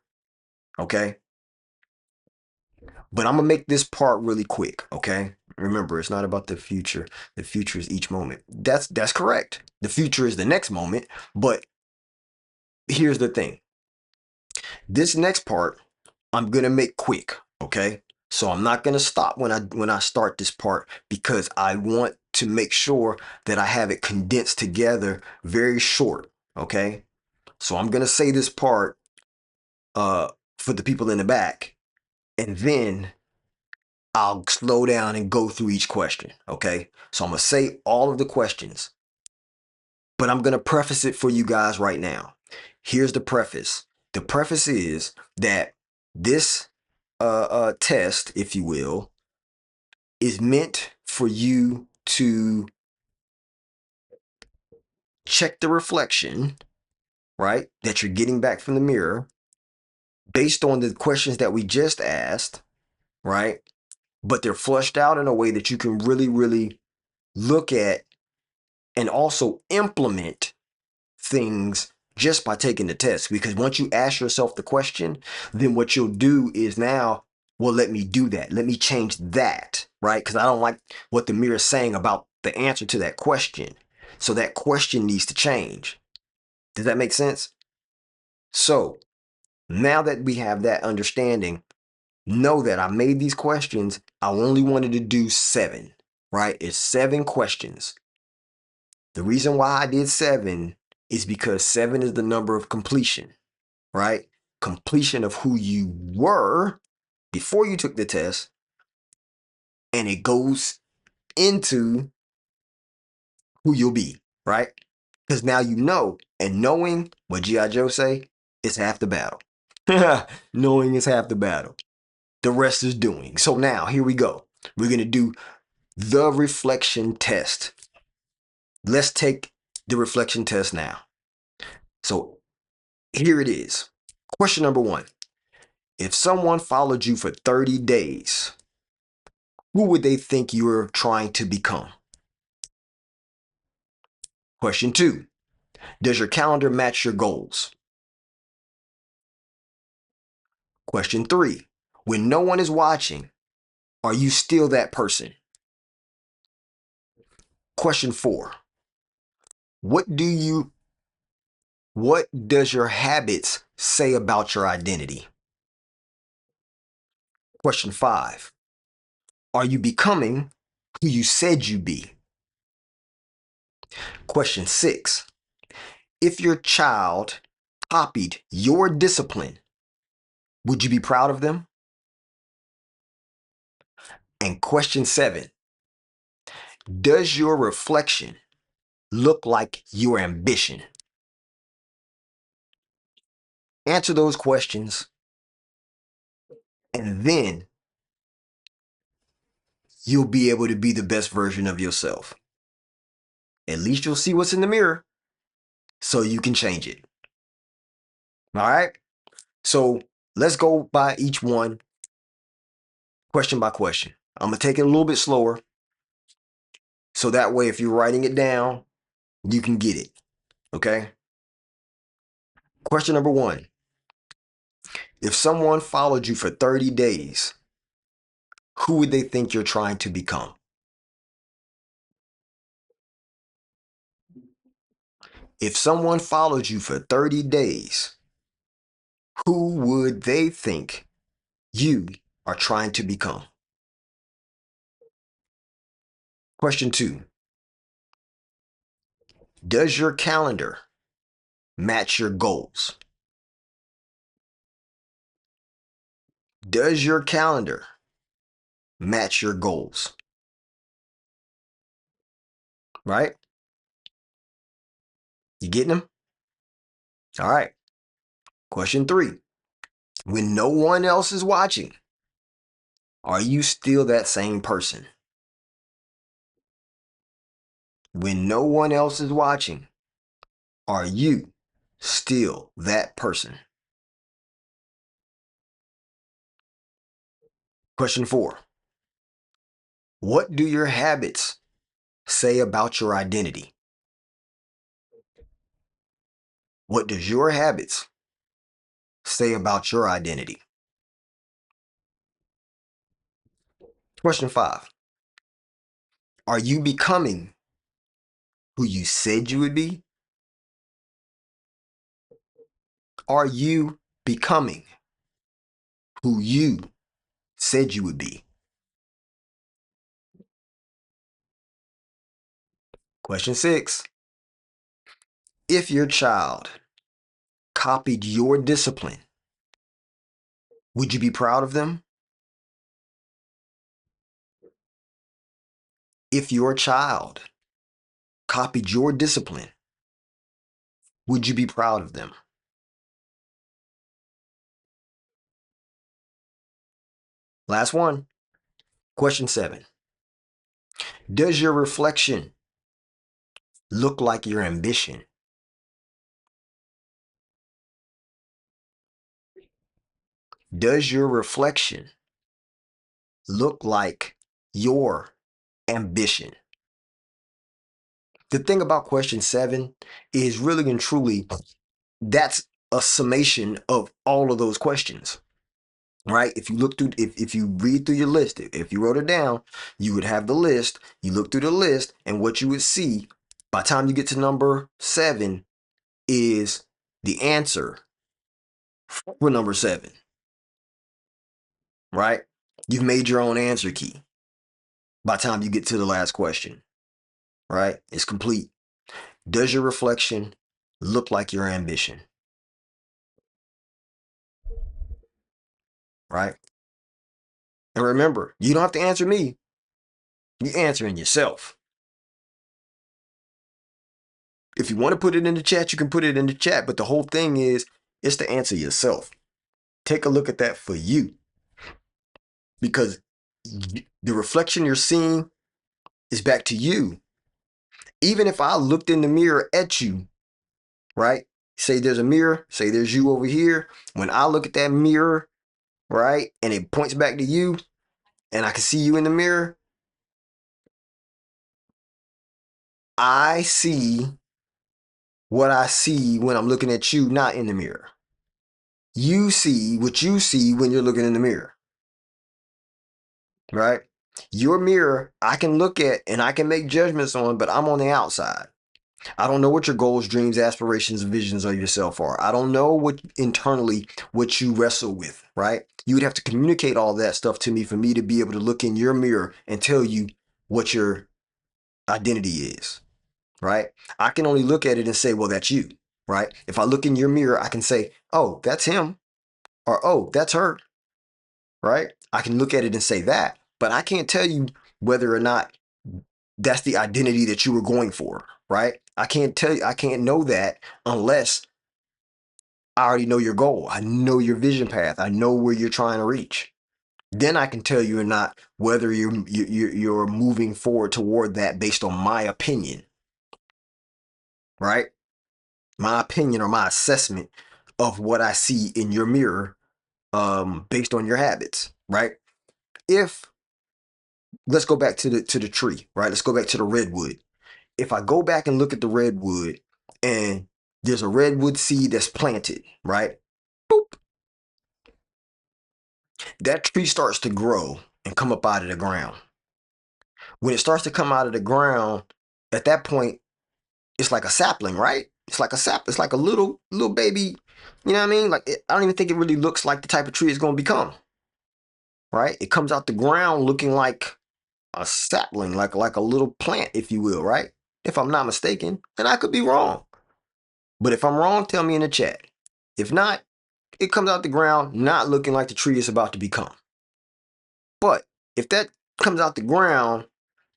Okay. But I'm gonna make this part really quick, okay? Remember, it's not about the future. The future is each moment. That's correct. The future is the next moment, but here's the thing. This next part I'm gonna make quick, okay? So I'm not gonna stop when I start this part because I want to make sure that I have it condensed together very short, okay? So I'm gonna say this part uh for the people in the back, and then I'll slow down and go through each question, okay? So I'm gonna say all of the questions, but I'm gonna preface it for you guys right now. Here's the preface. The preface is that this test, if you will, is meant for you to check the reflection, right, that you're getting back from the mirror based on the questions that we just asked, right? But they're flushed out in a way that you can really, really look at and also implement things just by taking the test. Because once you ask yourself the question, then what you'll do is now, well, let me do that. Let me change that, right? Because I don't like what the mirror is saying about the answer to that question. So that question needs to change. Does that make sense? So now that we have that understanding, know that I made these questions. I only wanted to do 7, right? It's 7 questions. The reason why I did 7 is because 7 is the number of completion, right? Completion of who you were before you took the test, and it goes into who you'll be, right? Because now you know, and knowing what G.I. Joe say is half the battle. Knowing is half the battle. The rest is doing. So now here we go. We're going to do the reflection test. Let's take the reflection test now. So here it is. Question number 1. If someone followed you for 30 days, who would they think you're trying to become? Question 2. Does your calendar match your goals? Question 3. When no one is watching, are you still that person? Question 4. What do you what does your habits say about your identity? Question 5. Are you becoming who you said you'd be? Question 6. If your child copied your discipline, would you be proud of them? And question 7. Does your reflection look like your ambition? Answer those questions, and then you'll be able to be the best version of yourself. At least you'll see what's in the mirror so you can change it. All right? So let's go by each one, question by question. I'm going to take it a little bit slower so that way if you're writing it down, you can get it. Okay? Question number 1. If someone followed you for 30 days, who would they think you're trying to become? If someone followed you for 30 days, who would they think you are trying to become? Question 2. Does your calendar match your goals? Does your calendar match your goals? Right? You getting them? All right. Question 3. When no one else is watching, are you still that same person? When no one else is watching, Are you still that person? Question 4. What do your habits say about your identity? What does your habits say about your identity? Question 5. Are you becoming who you said you would be? Are you becoming who you said you would be? Question 6. If your child copied your discipline, would you be proud of them? If your child copied your discipline, would you be proud of them? Last one. Question 7. Does your reflection look like your ambition? Does your reflection look like your ambition? The thing about question 7 is really and truly that's a summation of all of those questions, right? If you look through, if you read through your list, if you wrote it down, you would have the list. You look through the list, and what you would see by the time you get to number 7 is the answer for number 7, right? You've made your own answer key by the time you get to the last question, right? It's complete. Does your reflection look like your ambition, right? And remember, you don't have to answer me. You're answering yourself. If you want to put it in the chat, you can put it in the chat. But the whole thing is, it's to answer yourself. Take a look at that for you. Because the reflection you're seeing is back to you. Even if I looked in the mirror at you, right? Say there's a mirror, say there's you over here. When I look at that mirror, right, and it points back to you, and I can see you in the mirror, I see what I see when I'm looking at you, not in the mirror. You see what you see when you're looking in the mirror, right? Your mirror, I can look at and I can make judgments on, but I'm on the outside. I don't know what your goals, dreams, aspirations, and visions of yourself are. I don't know what internally what you wrestle with, right? You would have to communicate all that stuff to me for me to be able to look in your mirror and tell you what your identity is, right? I can only look at it and say, well, that's you, right? If I look in your mirror, I can say, oh, that's him, or oh, that's her, right? I can look at it and say that, but I can't tell you whether or not that's the identity that you were going for, right? I can't tell you, I can't know that unless I already know your goal. I know your vision path. I know where you're trying to reach. Then I can tell you or not whether you're moving forward toward that based on my opinion, right? My opinion or my assessment of what I see in your mirror, based on your habits, right? If let's go back to the tree, right? Let's go back to the redwood. If I go back and look at the redwood and there's a redwood seed that's planted, right? Boop. That tree starts to grow and come up out of the ground. When it starts to come out of the ground, at that point, it's like a sapling, right? It's like a sap. It's like a little baby. You know what I mean? Like I don't even think it really looks like the type of tree it's going to become, right? It comes out the ground looking like a sapling, like a little plant, if you will, right? If I'm not mistaken, and I could be wrong. But if I'm wrong, tell me in the chat. If not, it comes out the ground not looking like the tree it's about to become. But if that comes out the ground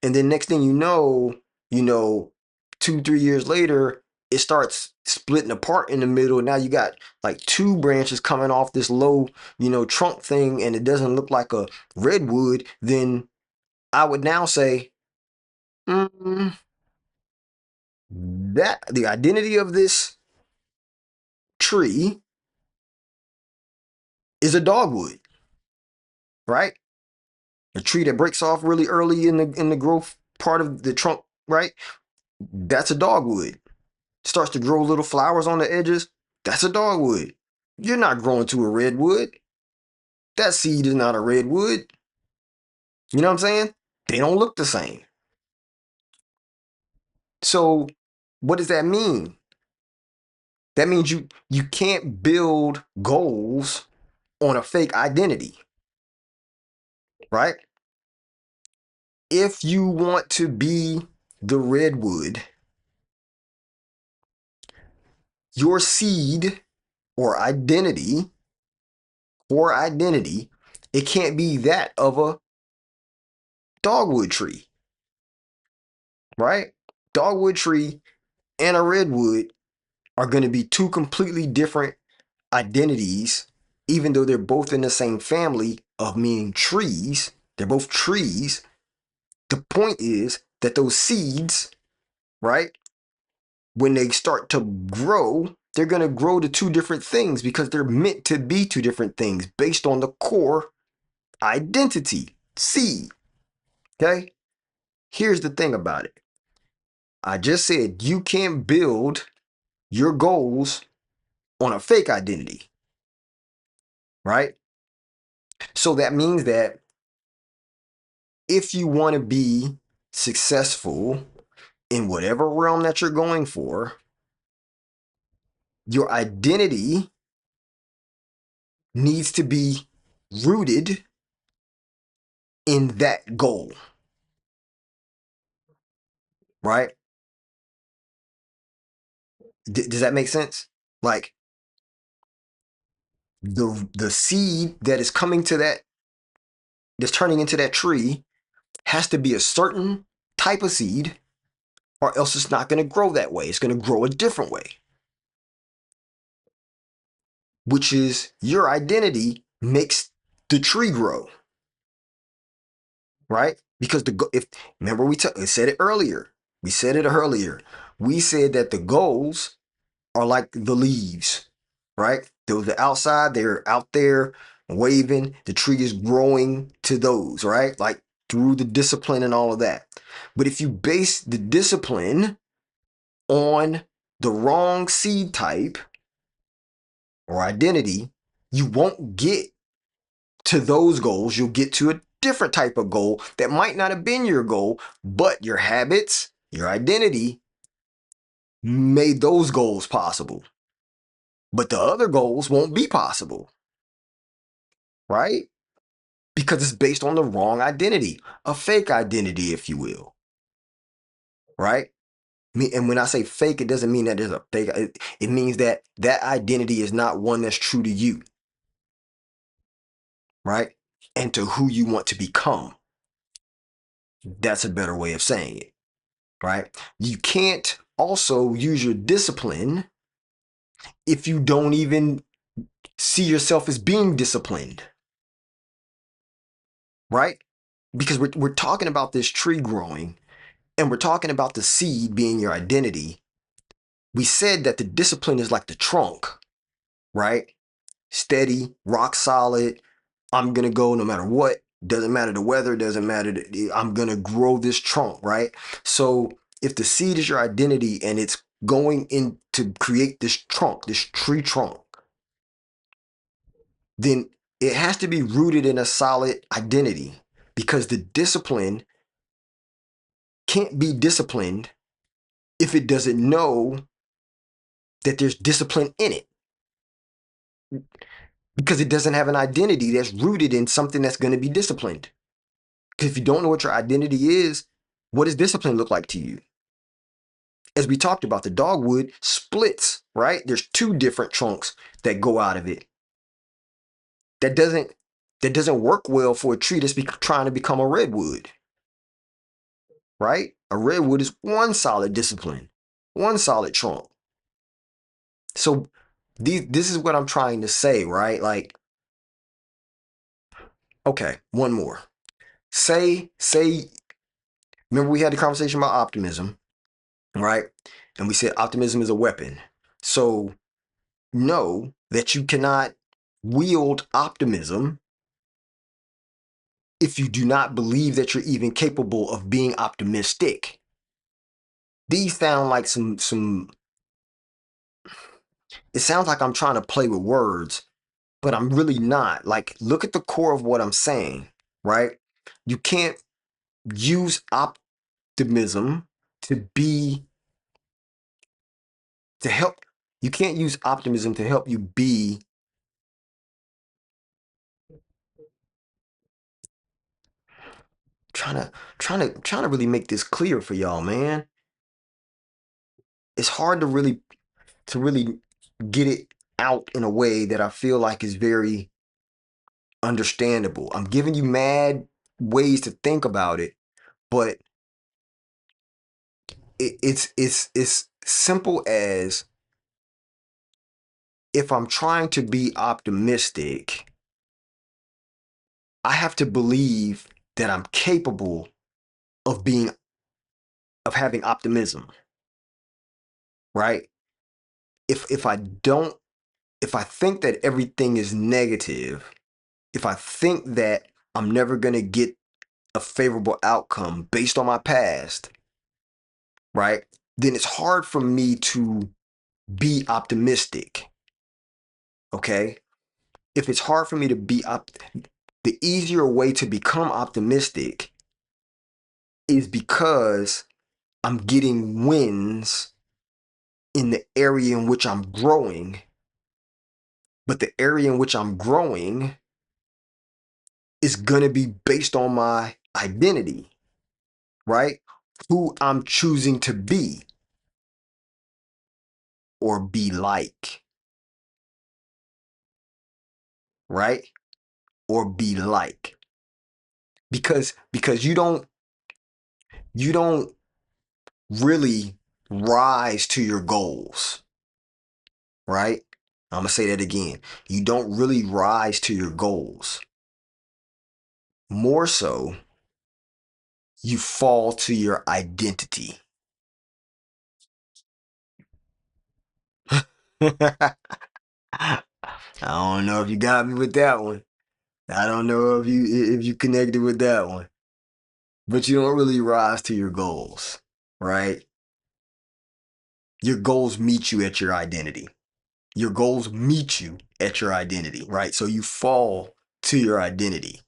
and then next thing you know, 2, 3 years later, it starts splitting apart in the middle. Now you got like two branches coming off this low, trunk thing, and it doesn't look like a redwood, then I would now say, that the identity of this tree is a dogwood, right? A tree that breaks off really early in the growth part of the trunk, right? That's a dogwood. Starts to grow little flowers on the edges. That's a dogwood. You're not growing to a redwood. That seed is not a redwood. You know what I'm saying? They don't look the same. So what does that mean? That means you can't build goals on a fake identity, right? If you want to be the redwood, your seed or identity, it can't be that of a dogwood tree, right? Dogwood tree and a redwood are going to be two completely different identities, even though they're both in the same family of meaning trees. They're both trees. The point is that those seeds, right, when they start to grow, they're going to grow to two different things because they're meant to be two different things based on the core identity, seed. Okay? Here's the thing about it. I just said you can't build your goals on a fake identity, right? So that means that if you want to be successful in whatever realm that you're going for, your identity needs to be rooted in that goal, right? Does that make sense? Like the seed that is coming to that's turning into that tree has to be a certain type of seed, or else it's not going to grow that way. It's going to grow a different way, which is your identity makes the tree grow, right? Because if remember we said it earlier. We said it earlier. We said that the goals are like the leaves, right? Those are outside, they're out there waving. The tree is growing to those, right? Like through the discipline and all of that. But if you base the discipline on the wrong seed type or identity, you won't get to those goals. You'll get to a different type of goal that might not have been your goal, but your habits, your identity made those goals possible. But the other goals won't be possible, right? Because it's based on the wrong identity, a fake identity, if you will, right? And when I say fake, it doesn't mean that there's a fake. It means that that identity is not one that's true to you, right? And to who you want to become. That's a better way of saying it, right? You can't also use your discipline if you don't even see yourself as being disciplined, right? Because we're talking about this tree growing and we're talking about the seed being your identity. We said that the discipline is like the trunk, right? Steady, rock solid. I'm going to go no matter what. Doesn't matter the weather, doesn't matter. I'm going to grow this trunk, right? So if the seed is your identity and it's going in to create this trunk, this tree trunk, then it has to be rooted in a solid identity because the discipline can't be disciplined if it doesn't know that there's discipline in it because it doesn't have an identity that's rooted in something that's going to be disciplined. Because if you don't know what your identity is, what does discipline look like to you? As we talked about, the dogwood splits, right? There's two different trunks that go out of it. That doesn't work well for a tree that's trying to become a redwood, right? A redwood is one solid discipline, one solid trunk. So this is what I'm trying to say, right? Like, okay, one more. Say, remember we had the conversation about optimism, right? And we said optimism is a weapon. So know that you cannot wield optimism if you do not believe that you're even capable of being optimistic. These sound like some it sounds like I'm trying to play with words, but I'm really not. Like, look at the core of what I'm saying, right? You can't use optimism to be to help you can't use optimism to help you be trying to trying to really make this clear for y'all, man. It's hard to really get it out in a way that I feel like is very understandable. I'm giving you mad ways to think about it, but it's simple as, if I'm trying to be optimistic, I have to believe that I'm capable of being of having optimism, right? If I don't if I think that everything is negative, if I think that I'm never going to get a favorable outcome based on my past, right? Then it's hard for me to be optimistic, okay? If it's hard for me to be the easier way to become optimistic is because I'm getting wins in the area in which I'm growing, but the area in which I'm growing is going to be based on my identity, right? Who I'm choosing to be or be like, right? Or be like. Because you don't really rise to your goals, right? I'm gonna say that again. You don't really rise to your goals. More so, you fall to your identity. I don't know if you got me with that one. I don't know if you connected with that one. But you don't really rise to your goals, right? Your goals meet you at your identity. Your goals meet you at your identity, right? So you fall to your identity.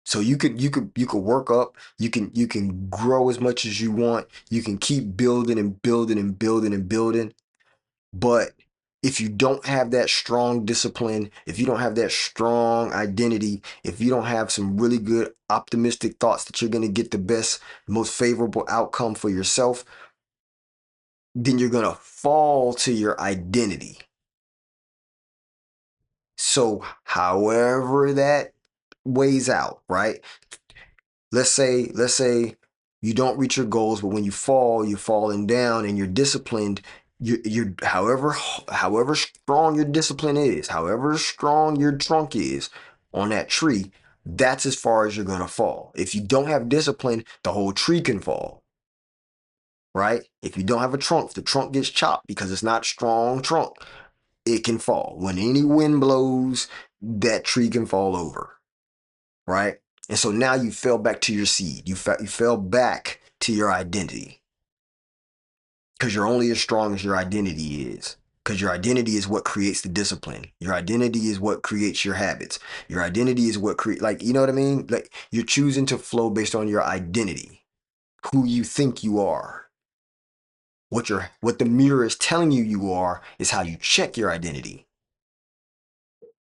So you could work up, you can grow as much as you want, you can keep building and building and building and building. But if you don't have that strong discipline, if you don't have that strong identity, if you don't have some really good optimistic thoughts that you're going to get the best, most favorable outcome for yourself, then you're going to fall to your identity. So, however that weighs out, right? Let's say you don't reach your goals, but when you fall, you're falling down and you're disciplined. You're however strong your discipline is, however strong your trunk is on that tree, that's as far as you're gonna fall. If you don't have discipline, the whole tree can fall, right? If you don't have a trunk, if the trunk gets chopped because it's not strong trunk, it can fall. When any wind blows, that tree can fall over, right? And so now you fell back to your seed. You fell back to your identity because you're only as strong as your identity is. Because your identity is what creates the discipline. Your identity is what creates your habits. Your identity is what create, like, you know what I mean? Like, you're choosing to flow based on your identity, who you think you are. What the mirror is telling you are is how you check your identity,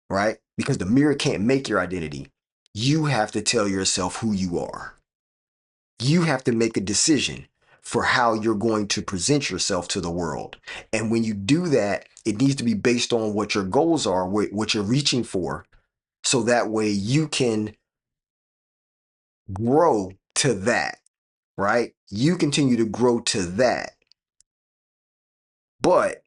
right? Because the mirror can't make your identity. You have to tell yourself who you are. You have to make a decision for how you're going to present yourself to the world. And when you do that, it needs to be based on what your goals are, what you're reaching for, so that way you can grow to that, right? You continue to grow to that. But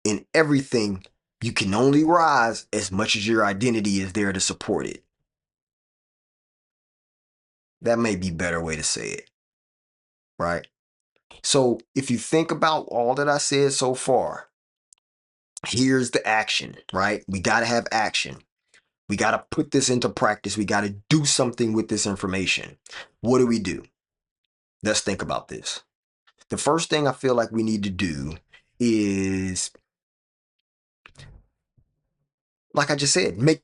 in everything, you can only rise as much as your identity is there to support it. That may be a better way to say it. right? So if you think about all that I said so far, here's the action, right? We got to have action. We got to put this into practice. We got to do something with this information. What do we do? Let's think about this. The first thing I feel like we need to do is, like I just said, make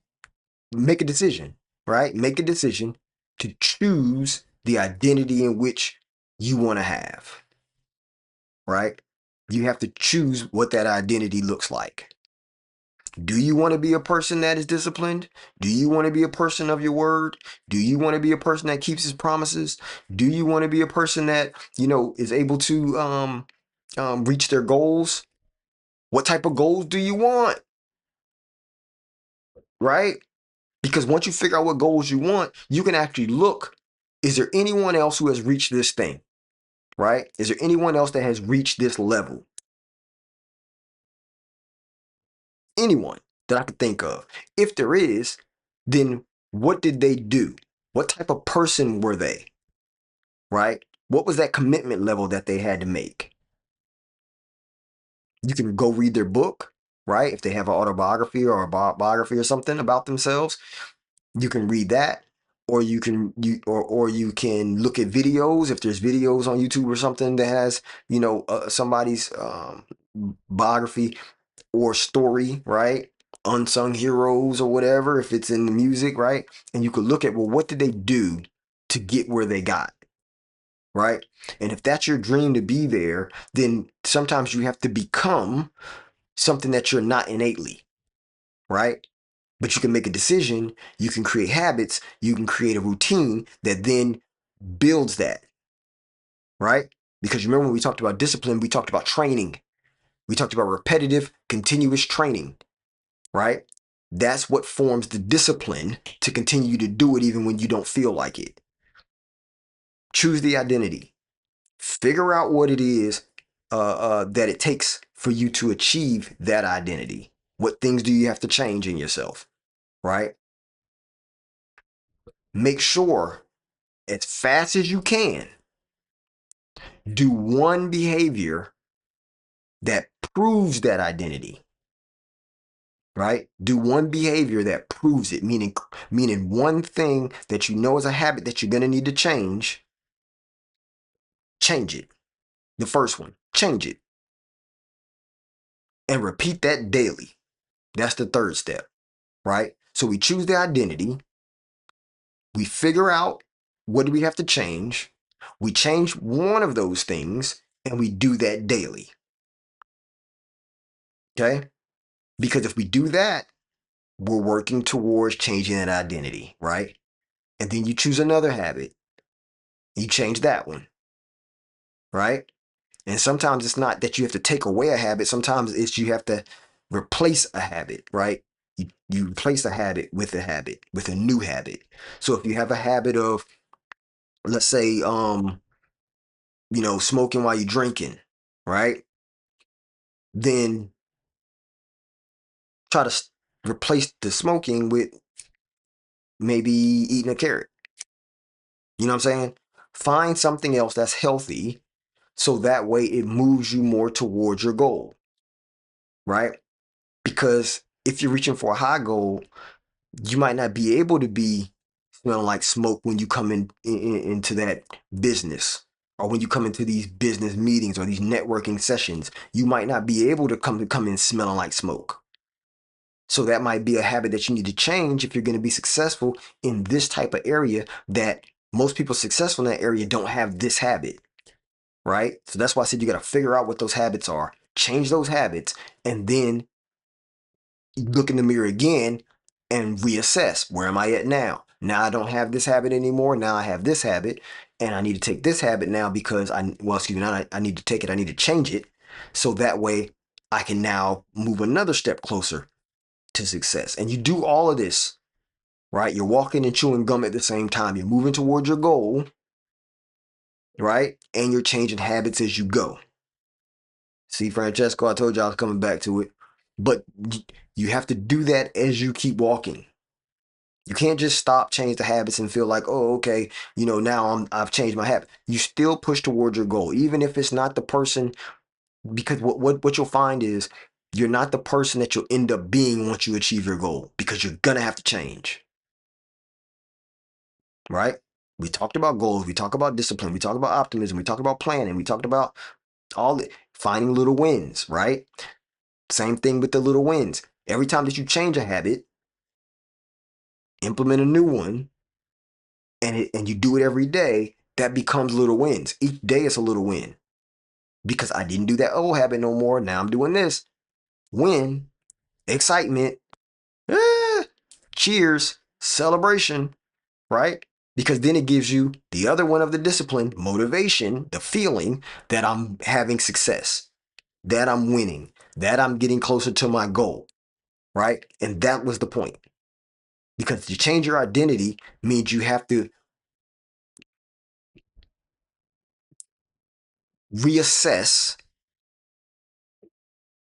a decision, right? Make a decision to choose the identity in which you want to have, right? You have to choose what that identity looks like. Do you want to be a person that is disciplined? Do you want to be a person of your word? Do you want to be a person that keeps his promises? Do you want to be a person that, is able to reach their goals? What type of goals do you want? Right? Because once you figure out what goals you want, you can actually look, is there anyone else who has reached this thing? Right? Is there anyone else that has reached this level? Anyone that I could think of. If there is, then what did they do? What type of person were they? Right? What was that commitment level that they had to make? You can go read their book, right? If they have an autobiography or a biography or something about themselves, you can read that, or you can look at videos. If there's videos on YouTube or something that has somebody's biography or story, right? Unsung heroes or whatever, if it's in the music, right? And you could look at, well, what did they do to get where they got, right? And if that's your dream to be there, then sometimes you have to become something that you're not innately, right? But you can make a decision, you can create habits, you can create a routine that then builds that, right? Because remember when we talked about discipline, we talked about training. We talked about repetitive, continuous training, right? That's what forms the discipline to continue to do it even when you don't feel like it. Choose the identity. Figure out what it is that it takes for you to achieve that identity. What things do you have to change in yourself, right? Make sure as fast as you can, do one behavior that proves that identity, right? Do one behavior that proves it, meaning one thing that you know is a habit that you're going to need to change it. The first one, change it and repeat that daily. That's the third step, right? So we choose the identity, we figure out what do we have to change, we change one of those things, and we do that daily. Okay? Because if we do that, we're working towards changing that identity, right? And then you choose another habit, you change that one, right? And sometimes it's not that you have to take away a habit, sometimes it's you have to replace a habit, right? You replace a habit, with a new habit. So if you have a habit of, let's say, smoking while you're drinking, right? Then try to replace the smoking with maybe eating a carrot. You know what I'm saying? Find something else that's healthy so that way it moves you more towards your goal, right? Because if you're reaching for a high goal, you might not be able to be smelling like smoke when you come into that business, or when you come into these business meetings or these networking sessions. You might not be able to come in smelling like smoke. So that might be a habit that you need to change if you're going to be successful in this type of area, that most people successful in that area don't have this habit, right? So that's why I said you got to figure out what those habits are, change those habits, and then look in the mirror again and reassess, where am I at now? Now I don't have this habit anymore. Now I have this habit, and I need to take this habit now because I need to take it. I need to change it so that way I can now move another step closer to success. And you do all of this, right? You're walking and chewing gum at the same time. You're moving towards your goal, right? And you're changing habits as you go. See, Francesco, I told you I was coming back to it. But you have to do that as you keep walking. You can't just stop, change the habits, and feel like, oh, okay, now I've changed my habit. You still push towards your goal, even if it's not the person. Because what you'll find is you're not the person that you'll end up being once you achieve your goal, because you're gonna have to change, right? We talked about goals, we talked about discipline, we talked about optimism, we talked about planning, we talked about all the finding little wins, right? Same thing with the little wins. Every time that you change a habit, implement a new one, and you do it every day, that becomes little wins. Each day is a little win. Because I didn't do that old habit no more. Now I'm doing this. Win, excitement, ah, cheers, celebration, right? Because then it gives you the other one of the discipline, motivation, the feeling that I'm having success, that I'm winning, that I'm getting closer to my goal, right? And that was the point. Because to change your identity means you have to reassess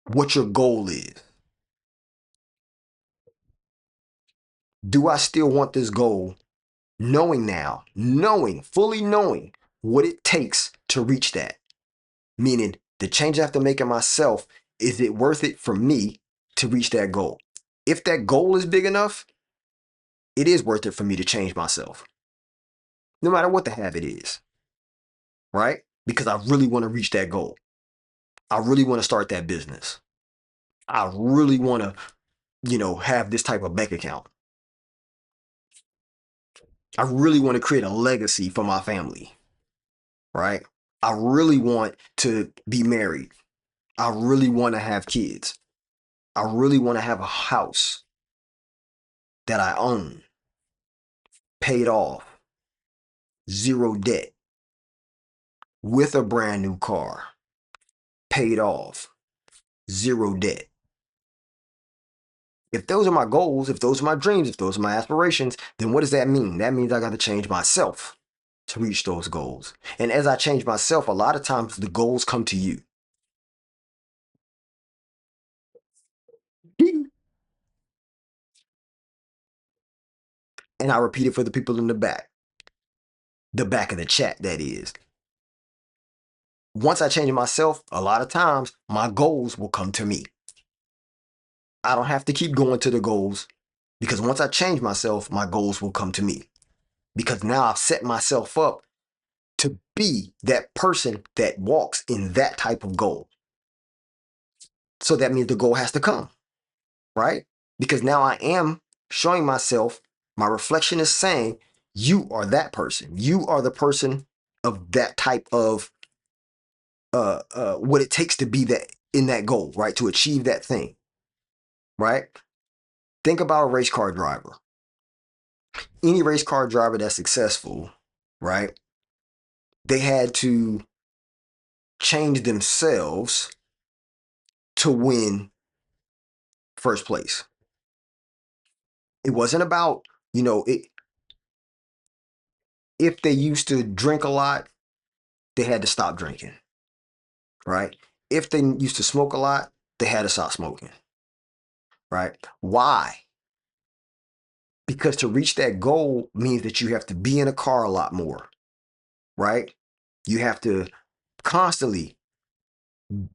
what your goal is. Do I still want this goal? Fully knowing what it takes to reach that. Meaning the change I have to make in myself, is it worth it for me to reach that goal? If that goal is big enough, it is worth it for me to change myself, no matter what the habit is, right? Because I really want to reach that goal. I really want to start that business. I really want to, have this type of bank account. I really want to create a legacy for my family, right? I really want to be married. I really want to have kids. I really want to have a house that I own, paid off, zero debt, with a brand new car, paid off, zero debt. If those are my goals, if those are my dreams, if those are my aspirations, then what does that mean? That means I got to change myself to reach those goals. And as I change myself, a lot of times the goals come to you. And I repeat it for the people in the back of the chat, that is. Once I change myself, a lot of times my goals will come to me. I don't have to keep going to the goals, because once I change myself, my goals will come to me. Because now I've set myself up to be that person that walks in that type of goal. So that means the goal has to come, right? Because now I am showing myself, my reflection is saying, you are that person. You are the person of that type of what it takes to be that in that goal, right? To achieve that thing, right? Think about a race car driver. Any race car driver that's successful, right? They had to change themselves to win first place. It wasn't about, if they used to drink a lot, they had to stop drinking, right? If they used to smoke a lot, they had to stop smoking, right? Why? Because to reach that goal means that you have to be in a car a lot more, right? You have to constantly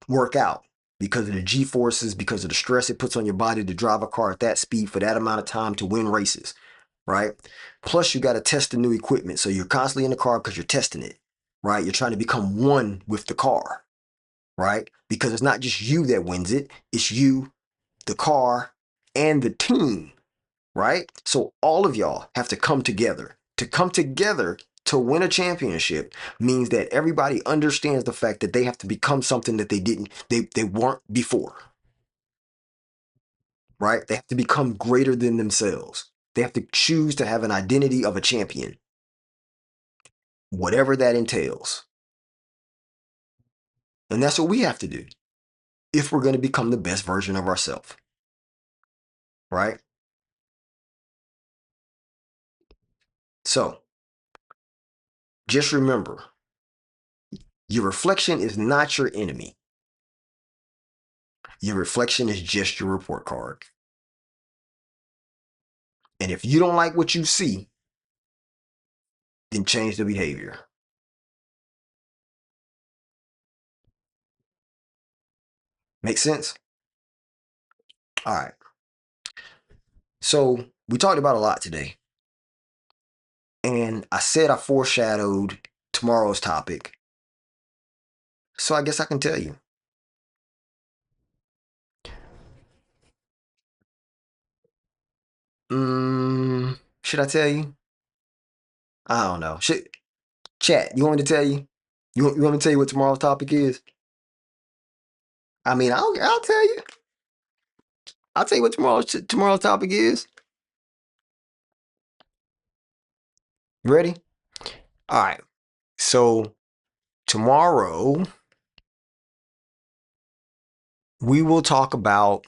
work out because of the G forces, because of the stress it puts on your body to drive a car at that speed for that amount of time to win races, right? Plus, you got to test the new equipment. So you're constantly in the car because you're testing it, right? You're trying to become one with the car, right? Because it's not just you that wins it, it's you, the car, and the team, right? So all of y'all have to come together. To come together to win a championship means that everybody understands the fact that they have to become something that they weren't before, right? They have to become greater than themselves. They have to choose to have an identity of a champion, whatever that entails. And that's what we have to do if we're going to become the best version of ourselves, right? So just remember, your reflection is not your enemy. Your reflection is just your report card. And if you don't like what you see, then change the behavior. Make sense? All right. So we talked about a lot today. And I said I foreshadowed tomorrow's topic. So I guess I can tell you. Should I tell you? I don't know. Chat, you want me to tell you? You want me to tell you what tomorrow's topic is? I mean, I'll tell you. I'll tell you what tomorrow's topic is. Ready? All right. So tomorrow we will talk about